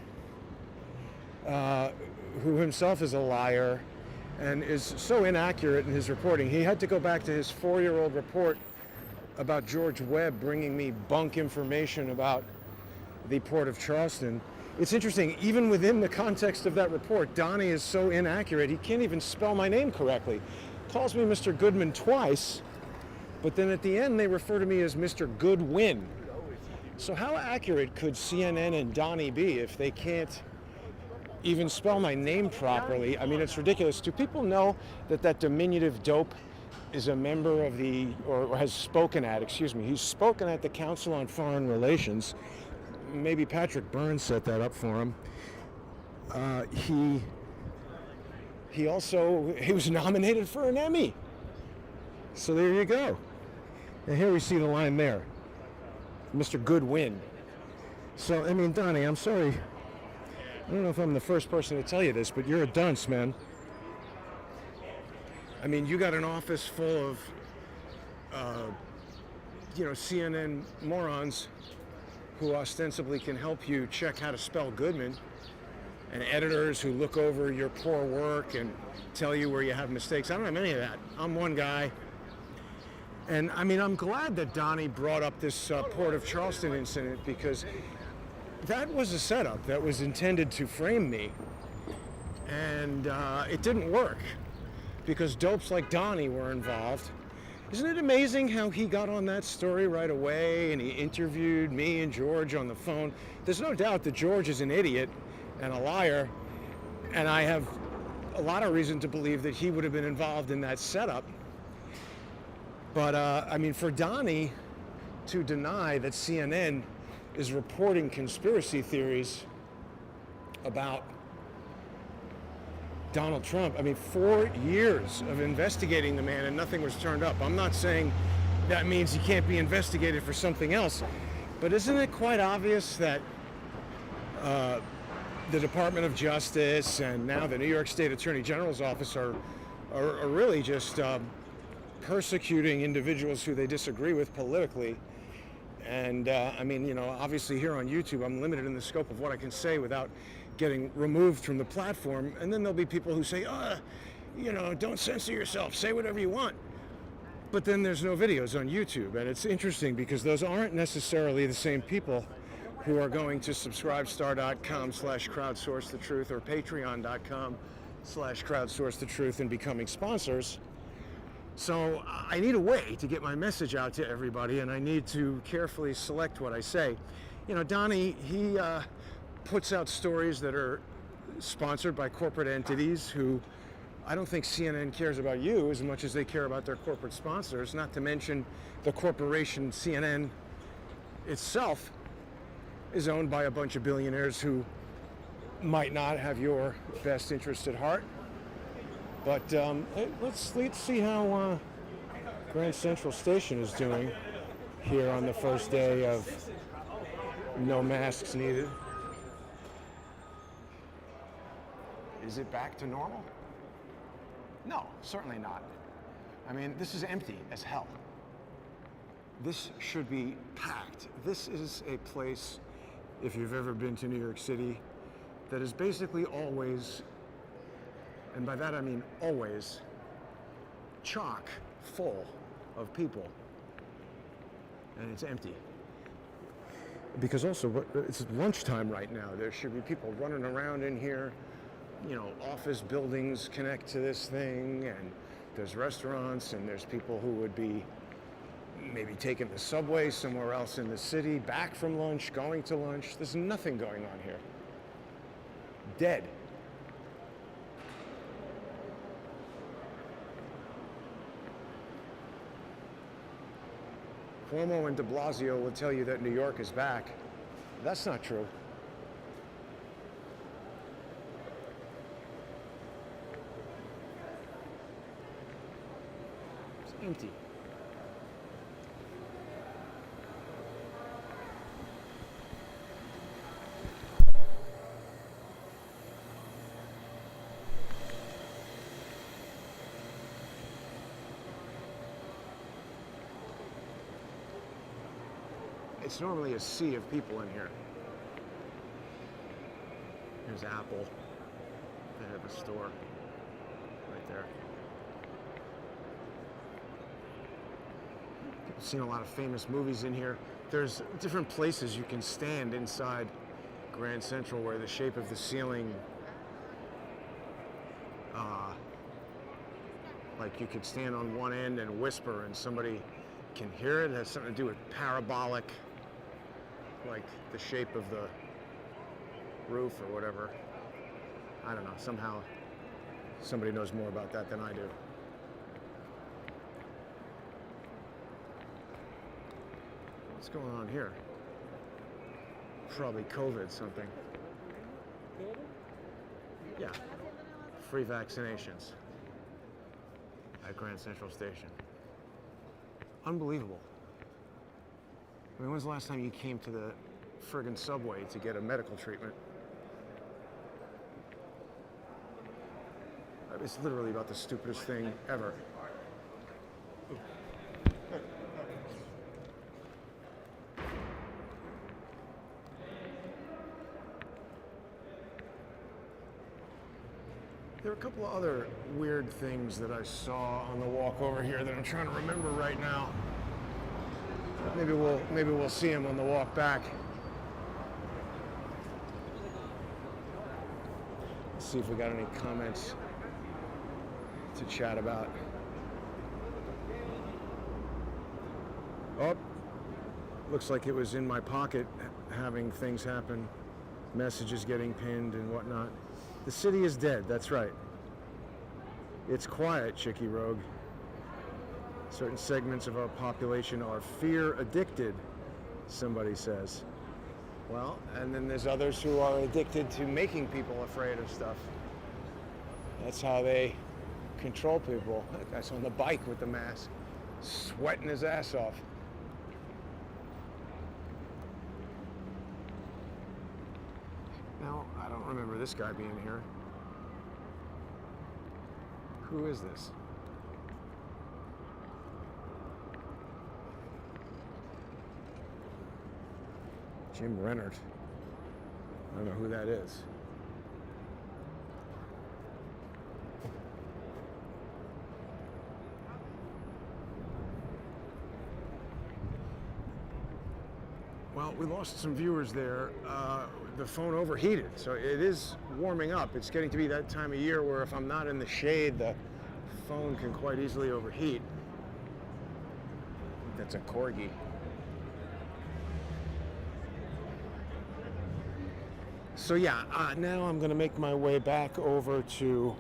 who himself is a liar and is so inaccurate in his reporting, he had to go back to his 4-year-old report about George Webb bringing me bunk information about the Port of Charleston. It's interesting, even within the context of that report, Donnie is so inaccurate, he can't even spell my name correctly. Calls me Mr. Goodman twice, but then at the end they refer to me as Mr. Goodwin. So how accurate could CNN and Donnie be if they can't even spell my name properly? I mean, it's ridiculous. Do people know that that diminutive dope is a member of the, or has spoken at, he's spoken at the Council on Foreign Relations. Maybe Patrick Burns set that up for him. He was nominated for an Emmy. So there you go. And here we see the line there, Mr. Goodwin. So, I mean, Donnie, I'm sorry. I don't know if I'm the first person to tell you this, but you're a dunce, man. I mean, you got an office full of, CNN morons who ostensibly can help you check how to spell Goodman, and editors who look over your poor work and tell you where you have mistakes. I don't have any of that. I'm one guy. And I mean, I'm glad that Donnie brought up this Port of Charleston incident, because that was a setup that was intended to frame me. And it didn't work because dopes like Donnie were involved. Isn't it amazing how he got on that story right away and he interviewed me and George on the phone? There's no doubt that George is an idiot and a liar, and I have a lot of reason to believe that he would have been involved in that setup. But I mean, for Donnie to deny that CNN is reporting conspiracy theories about Donald Trump, I mean, 4 years of investigating the man and nothing was turned up. I'm not saying that means he can't be investigated for something else, but isn't it quite obvious that the Department of Justice and now the New York State Attorney General's office are really just persecuting individuals who they disagree with politically? And I mean, you know, obviously here on YouTube, I'm limited in the scope of what I can say without getting removed from the platform. And then there'll be people who say, don't censor yourself, say whatever you want. But then there's no videos on YouTube. And it's interesting because those aren't necessarily the same people who are going to subscribestar.com/crowdsourcethetruth or patreon.com/crowdsourcethetruth and becoming sponsors. So I need a way to get my message out to everybody, and I need to carefully select what I say. You know, Donnie, he puts out stories that are sponsored by corporate entities who, I don't think CNN cares about you as much as they care about their corporate sponsors, not to mention the corporation CNN itself is owned by a bunch of billionaires who might not have your best interest at heart. But let's see how Grand Central Station is doing here on the first day of No masks needed. Is it back to normal? No, certainly not. I mean, this is empty as hell. This should be packed. This is a place, if you've ever been to New York City, that is basically always, and by that I mean always, chock full of people. And it's empty. Because also, it's lunchtime right now. There should be people running around in here. You know, office buildings connect to this thing, and there's restaurants, and there's people who would be maybe taking the subway somewhere else in the city, back from lunch, going to lunch. There's nothing going on here. Dead. Cuomo and de Blasio will tell you that New York is back. That's not true. It's empty. It's normally a sea of people in here. Here's Apple. They have a store right there. I've seen a lot of famous movies in here. There's different places you can stand inside Grand Central where the shape of the ceiling, like you could stand on one end and whisper and somebody can hear it. It has something to do with parabolic, like the shape of the roof or whatever. I don't know, somehow somebody knows more about that than I do. What's going on here? Probably COVID something. Yeah, free vaccinations at Grand Central Station. Unbelievable. I mean, when's the last time you came to the friggin' subway to get a medical treatment? It's literally about the stupidest thing ever. There are a couple of other weird things that I saw on the walk over here that I'm trying to remember right now. Maybe we'll see them on the walk back. Let's see if we got any comments to chat about. Oh, looks like it was in my pocket having things happen, messages getting pinned and whatnot. The city is dead, that's right. It's quiet, Chicky Rogue. Certain segments of our population are fear addicted, somebody says. Well, and then there's others who are addicted to making people afraid of stuff. That's how they control people. That guy's on the bike with the mask, sweating his ass off. Now, I don't remember this guy being here. Who is this? Jim Rennert. I don't know who that is. Well, we lost some viewers there. The phone overheated, so it is warming up. It's getting to be that time of year where if I'm not in the shade, the phone can quite easily overheat. That's a corgi. So yeah, now I'm going to make my way back over to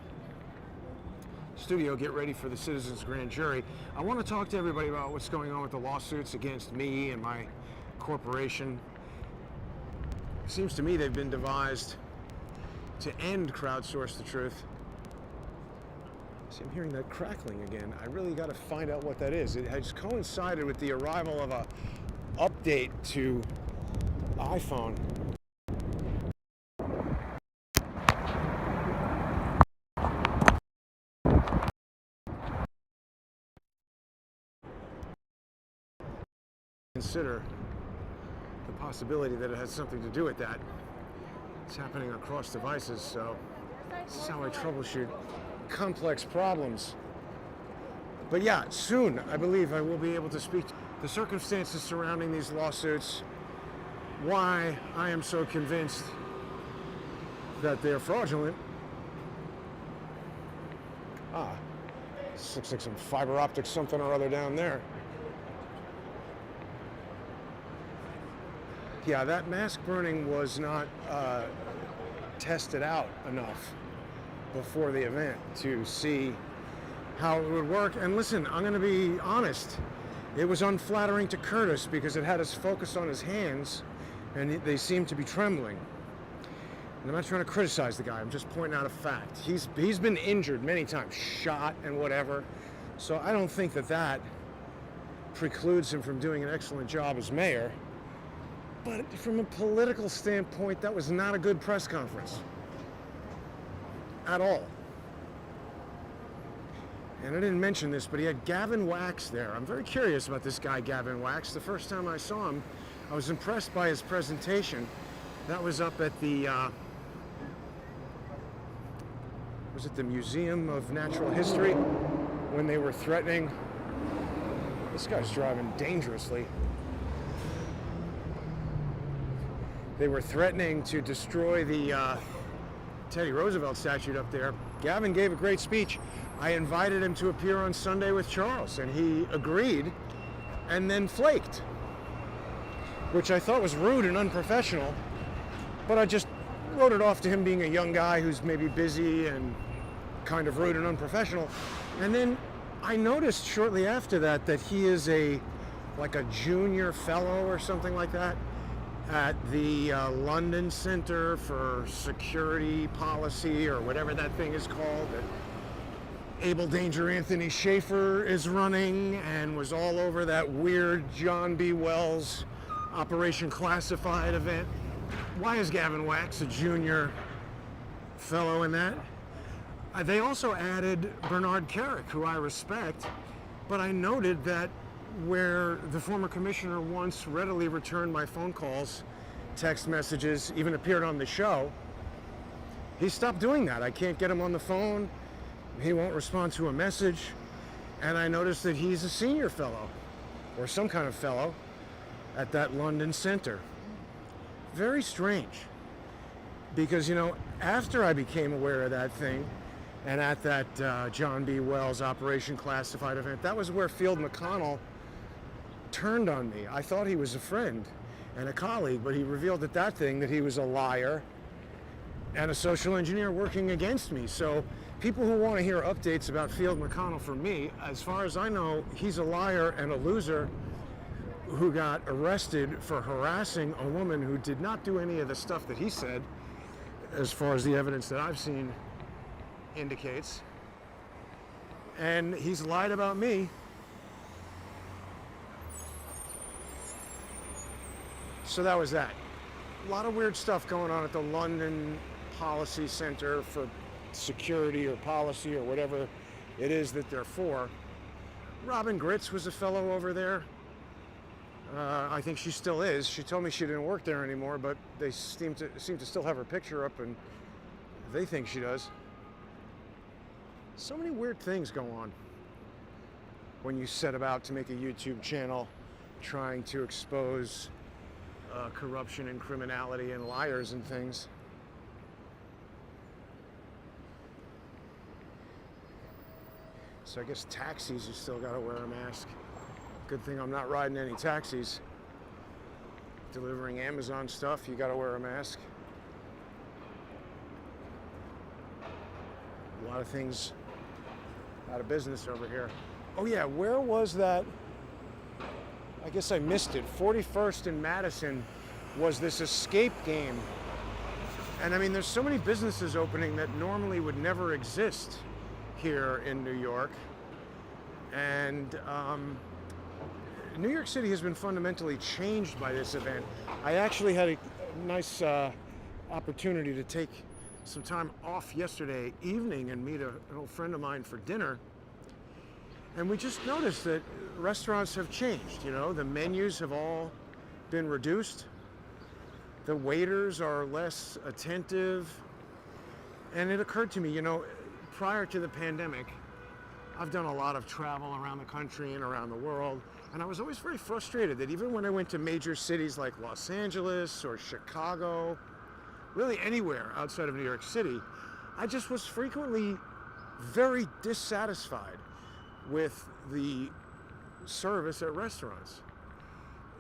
studio, get ready for the Citizens Grand Jury. I want to talk to everybody about what's going on with the lawsuits against me and my corporation. It seems to me they've been devised to end Crowdsource the Truth. See, I'm hearing that crackling again. I really got to find out what that is. It has coincided with the arrival of a update to iPhone. Consider the possibility that it has something to do with that. It's happening across devices, so this is how I troubleshoot complex problems. But yeah, soon I believe I will be able to speak to the circumstances surrounding these lawsuits, why I am so convinced that they're fraudulent. This looks like some fiber optic something or other down there. Yeah, that mask burning was not tested out enough before the event to see how it would work. And listen, I'm going to be honest. It was unflattering to Curtis because it had us focus on his hands and they seemed to be trembling. And I'm not trying to criticize the guy. I'm just pointing out a fact. He's been injured many times, shot and whatever. So I don't think that precludes him from doing an excellent job as mayor. But from a political standpoint, that was not a good press conference. At all. And I didn't mention this, but he had Gavin Wax there. I'm very curious about this guy, Gavin Wax. The first time I saw him, I was impressed by his presentation. That was up at the, was it the Museum of Natural History? When they were threatening. This guy's driving dangerously. They were threatening to destroy the Teddy Roosevelt statue up there. Gavin gave a great speech. I invited him to appear on Sunday with Charles, and he agreed and then flaked, which I thought was rude and unprofessional, but I just wrote it off to him being a young guy who's maybe busy and kind of rude and unprofessional. And then I noticed shortly after that he is like a junior fellow or something like that at the London Center for Security Policy, or whatever that thing is called, that Able Danger Anthony Schaefer is running, and was all over that weird John B. Wells Operation Classified event. Why is Gavin Wax a junior fellow in that? They also added Bernard Carrick, who I respect, but I noted that where the former commissioner once readily returned my phone calls, text messages, even appeared on the show, he stopped doing that. I can't get him on the phone. He won't respond to a message. And I noticed that he's a senior fellow, or some kind of fellow, at that London Center. Very strange. Because, you know, after I became aware of that thing, and at that John B. Wells Operation Classified event, that was where Field McConnell turned on me. I thought he was a friend and a colleague, but he revealed at that thing that he was a liar and a social engineer working against me. So people who want to hear updates about Field McConnell from me, as far as I know, he's a liar and a loser who got arrested for harassing a woman who did not do any of the stuff that he said, as far as the evidence that I've seen indicates. And he's lied about me. So that was that. A lot of weird stuff going on at the London Policy Center for Security or Policy or whatever it is that they're for. Robin Gritz was a fellow over there. I think she still is. She told me she didn't work there anymore, but they seem to still have her picture up, and they think she does. So many weird things go on when you set about to make a YouTube channel trying to expose corruption and criminality and liars and things. So I guess taxis, you still gotta wear a mask. Good thing I'm not riding any taxis. Delivering Amazon stuff, you gotta wear a mask. A lot of things out of business over here. Oh yeah, where was that? I guess I missed it. 41st and Madison was this escape game. And I mean, there's so many businesses opening that normally would never exist here in New York. And New York City has been fundamentally changed by this event. I actually had a nice opportunity to take some time off yesterday evening and meet an old friend of mine for dinner. And we just noticed that restaurants have changed. You know, the menus have all been reduced. The waiters are less attentive. And it occurred to me, you know, prior to the pandemic, I've done a lot of travel around the country and around the world, and I was always very frustrated that even when I went to major cities like Los Angeles or Chicago, really anywhere outside of New York City, I just was frequently very dissatisfied with the service at restaurants.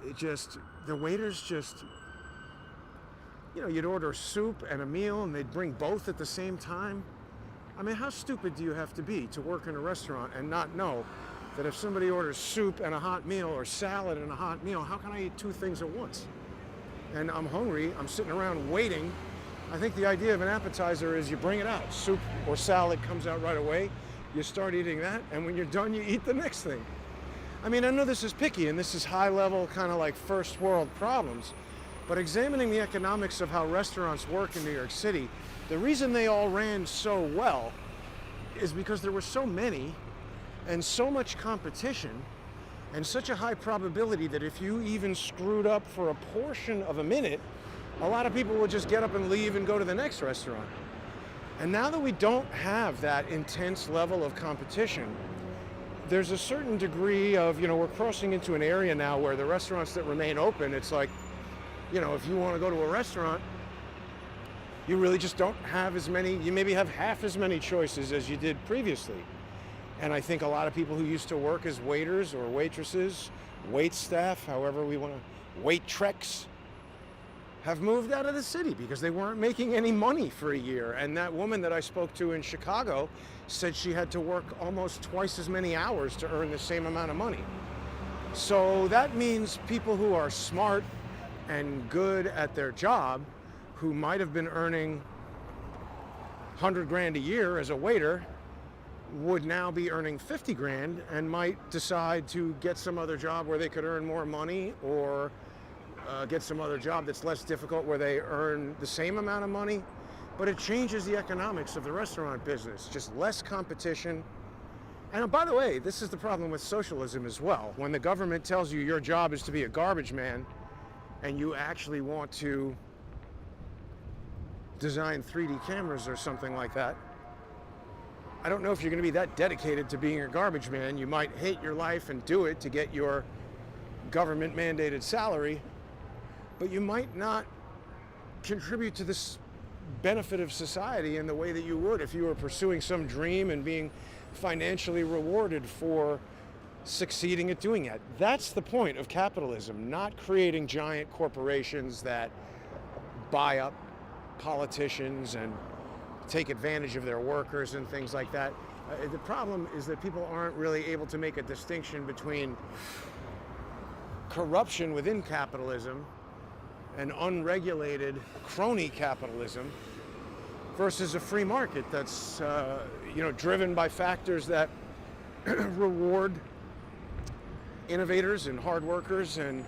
The waiters just, you know, you'd order soup and a meal and they'd bring both at the same time. I mean, how stupid do you have to be to work in a restaurant and not know that if somebody orders soup and a hot meal or salad and a hot meal, how can I eat two things at once? And I'm hungry, I'm sitting around waiting. I think the idea of an appetizer is you bring it out. Soup or salad comes out right away, you start eating that, and when you're done, you eat the next thing. I mean, I know this is picky and this is high level, kind of like first world problems, but examining the economics of how restaurants work in New York City, the reason they all ran so well is because there were so many and so much competition and such a high probability that if you even screwed up for a portion of a minute, a lot of people would just get up and leave and go to the next restaurant. And now that we don't have that intense level of competition, there's a certain degree of, you know, we're crossing into an area now where the restaurants that remain open, it's like, you know, if you want to go to a restaurant, you really just don't have as many, you maybe have half as many choices as you did previously. And I think a lot of people who used to work as waiters or waitresses, wait staff, however we want to, waitreks, have moved out of the city because they weren't making any money for a year. And that woman that I spoke to in Chicago said she had to work almost twice as many hours to earn the same amount of money. So that means people who are smart and good at their job, who might have been earning 100 grand a year as a waiter, would now be earning 50 grand and might decide to get some other job where they could earn more money, or get some other job that's less difficult where they earn the same amount of money. But it changes the economics of the restaurant business, just less competition. And by the way, this is the problem with socialism as well. When the government tells you your job is to be a garbage man and you actually want to design 3D cameras or something like that, I don't know if you're going to be that dedicated to being a garbage man. You might hate your life and do it to get your government mandated salary, but you might not contribute to this benefit of society in the way that you would if you were pursuing some dream and being financially rewarded for succeeding at doing it. That's the point of capitalism, not creating giant corporations that buy up politicians and take advantage of their workers and things like that. The problem is that people aren't really able to make a distinction between corruption within capitalism and unregulated crony capitalism versus a free market that's driven by factors that reward innovators and hard workers and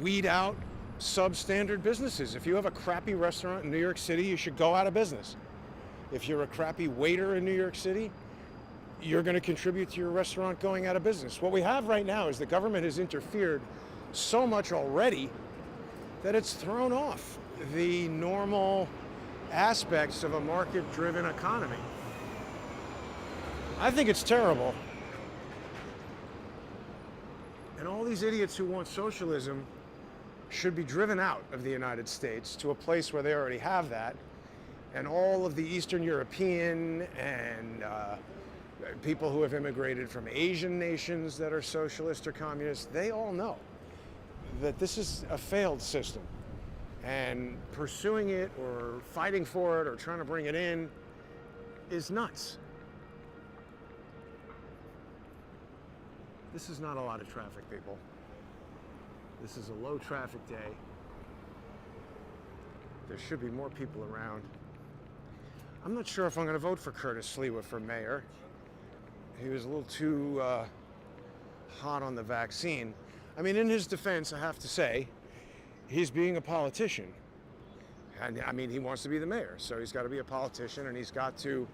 weed out substandard businesses. If you have a crappy restaurant in New York City, you should go out of business. If you're a crappy waiter in New York City, you're going to contribute to your restaurant going out of business. What we have right now is the government has interfered so much already that it's thrown off the normal aspects of a market-driven economy. I think it's terrible. And all these idiots who want socialism should be driven out of the United States to a place where they already have that. And all of the Eastern European and people who have immigrated from Asian nations that are socialist or communist, they all know that this is a failed system. And pursuing it or fighting for it or trying to bring it in is nuts. This is not a lot of traffic, people. This is a low traffic day. There should be more people around. I'm not sure if I'm going to vote for Curtis Sliwa for mayor. He was a little too hot on the vaccine. I mean, in his defense, I have to say, he's being a politician. And I mean, he wants to be the mayor, so he's got to be a politician, and he's got to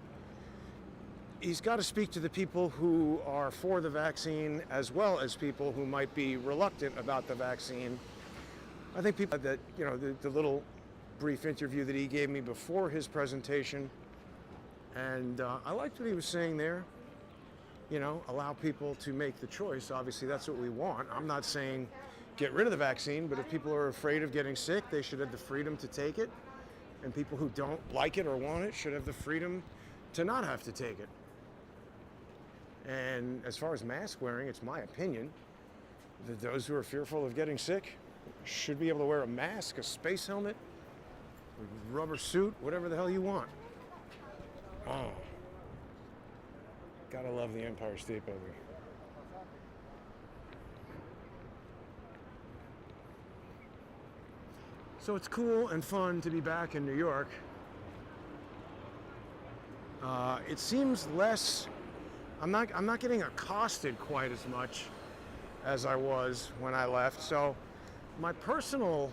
speak to the people who are for the vaccine as well as people who might be reluctant about the vaccine. I think people that, you know, the little brief interview that he gave me before his presentation, and I liked what he was saying there. You know, allow people to make the choice. Obviously, that's what we want. I'm not saying get rid of the vaccine, but if people are afraid of getting sick, they should have the freedom to take it. And people who don't like it or want it should have the freedom to not have to take it. And as far as mask wearing, it's my opinion that those who are fearful of getting sick should be able to wear a mask, a space helmet, a rubber suit, whatever the hell you want. Oh. Gotta love the Empire State Building. So it's cool and fun to be back in New York. It seems less. I'm not getting accosted quite as much as I was when I left. So my personal.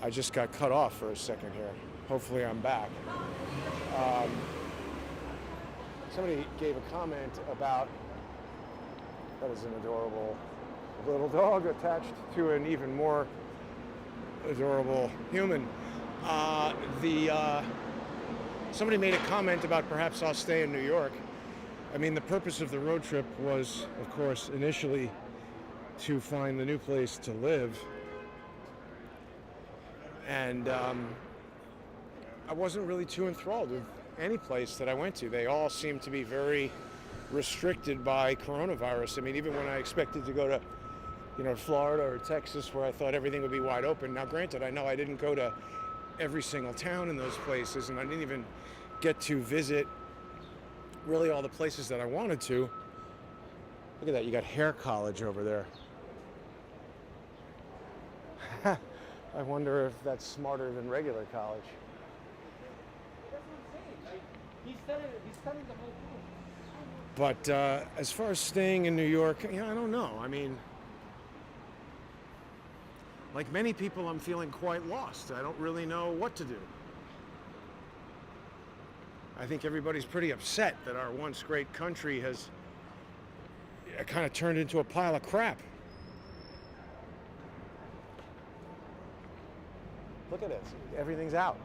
I just got cut off for a second here. Hopefully I'm back. Somebody gave a comment about, that is an adorable little dog attached to an even more adorable human. Somebody made a comment about perhaps I'll stay in New York. I mean, the purpose of the road trip was, of course, initially to find the new place to live. And I wasn't really too enthralled with any place that I went to. They all seemed to be very restricted by coronavirus. I mean, even when I expected to go to, you know, Florida or Texas, where I thought everything would be wide open. Now, granted, I know I didn't go to every single town in those places, and I didn't even get to visit really all the places that I wanted to. Look at that, you got Hair College over there. I wonder if that's smarter than regular college. He's telling the whole group. But as far as staying in New York, yeah, I don't know. I mean, like many people, I'm feeling quite lost. I don't really know what to do. I think everybody's pretty upset that our once great country has kind of turned into a pile of crap. Look at it. Everything's out.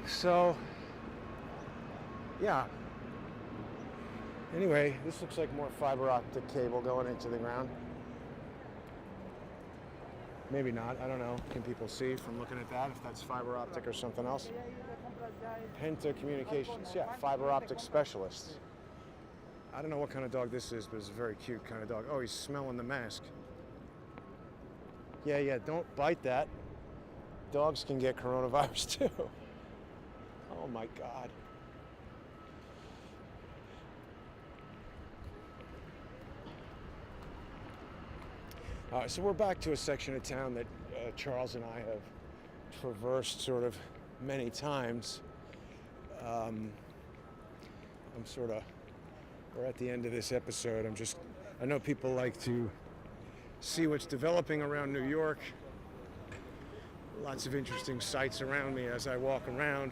So, yeah. Anyway, this looks like more fiber optic cable going into the ground. Maybe not, I don't know. Can people see from looking at that if that's fiber optic or something else? Penta Communications, yeah, fiber optic specialists. I don't know what kind of dog this is, but it's a very cute kind of dog. Oh, he's smelling the mask. Yeah, don't bite that. Dogs can get coronavirus too. Oh my God. So we're back to a section of town that Charles and I have traversed sort of many times. We're at the end of this episode. I know people like to see what's developing around New York. Lots of interesting sights around me as I walk around.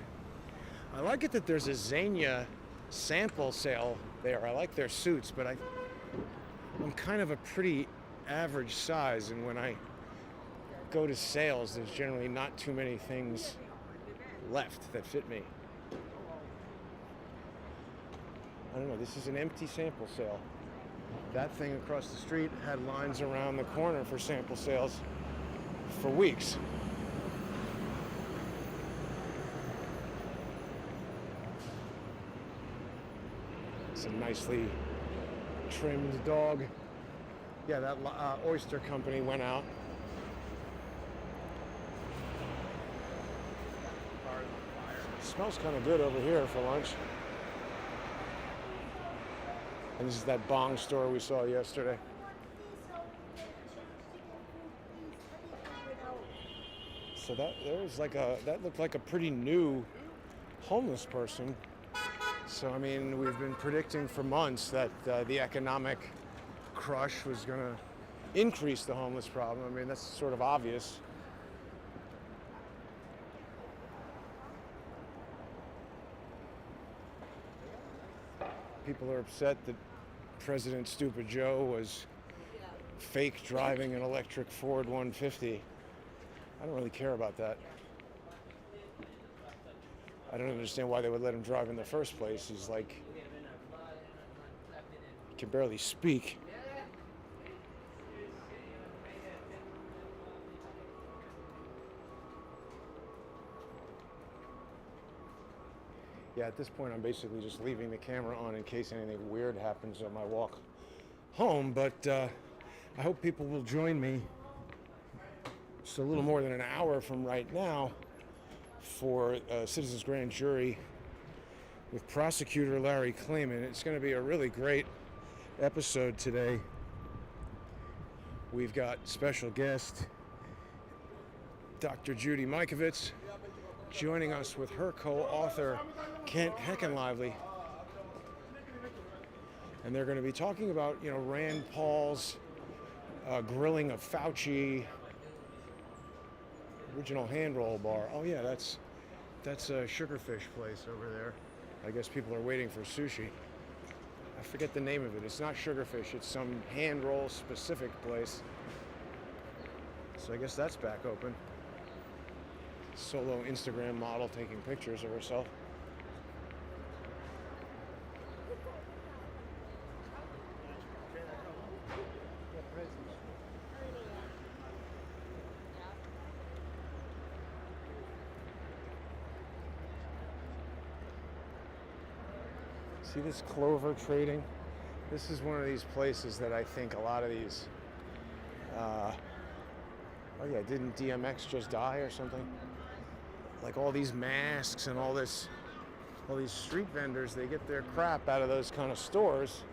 I like it that there's a Zegna sample sale there. I like their suits, but I'm kind of a pretty average size, and when I go to sales, there's generally not too many things left that fit me. I don't know, this is an empty sample sale. That thing across the street had lines around the corner for sample sales for weeks. It's a nicely trimmed dog. Yeah, that oyster company went out. It smells kind of good over here for lunch. And this is that bong store we saw yesterday. So that looked like a pretty new homeless person. So I mean, we've been predicting for months that the economic crush was going to increase the homeless problem. I mean, that's sort of obvious. People are upset that President Stupid Joe was fake driving an electric Ford 150. I don't really care about that. I don't understand why they would let him drive in the first place. He's like, he can barely speak. Yeah, at this point, I'm basically just leaving the camera on in case anything weird happens on my walk home, but I hope people will join me just a little more than an hour from right now for a citizens grand jury with prosecutor Larry Klayman. It's going to be a really great episode today. We've got special guest Dr. Judy Mikovits joining us with her co-author Kent Heckenlively, and they're going to be talking about, you know, Rand Paul's grilling of Fauci, original hand roll bar. Oh yeah, that's a sugarfish place over there. I guess people are waiting for sushi. I forget the name of it. It's not sugarfish. It's some hand roll specific place. So I guess that's back open. Solo Instagram model taking pictures of herself. See this clover trading? This is one of these places that I think a lot of these, oh yeah, didn't DMX just die or something? Like all these masks and all these street vendors, they get their crap out of those kind of stores,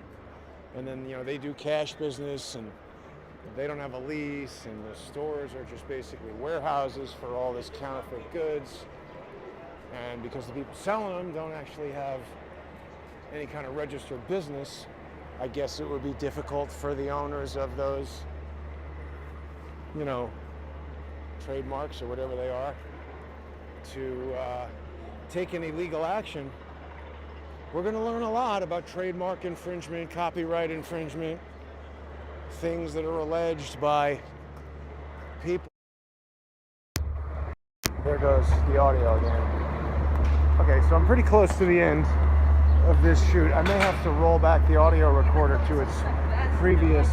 and then, you know, they do cash business and they don't have a lease, and the stores are just basically warehouses for all this counterfeit goods, and because the people selling them don't actually have any kind of registered business, I guess it would be difficult for the owners of those, you know, trademarks or whatever they are, to take any legal action. We're going to learn a lot about trademark infringement, copyright infringement, things that are alleged by people. There goes the audio again. Okay, so I'm pretty close to the end of this shoot. I may have to roll back the audio recorder to its previous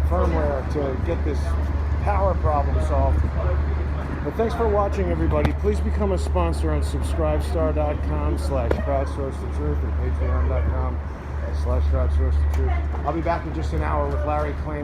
firmware to get this power problem solved. But thanks for watching, everybody. Please become a sponsor on subscribestar.com/crowdsourcethetruth and patreon.com/crowdsourcethetruth. I'll be back in just an hour with Larry Klayman.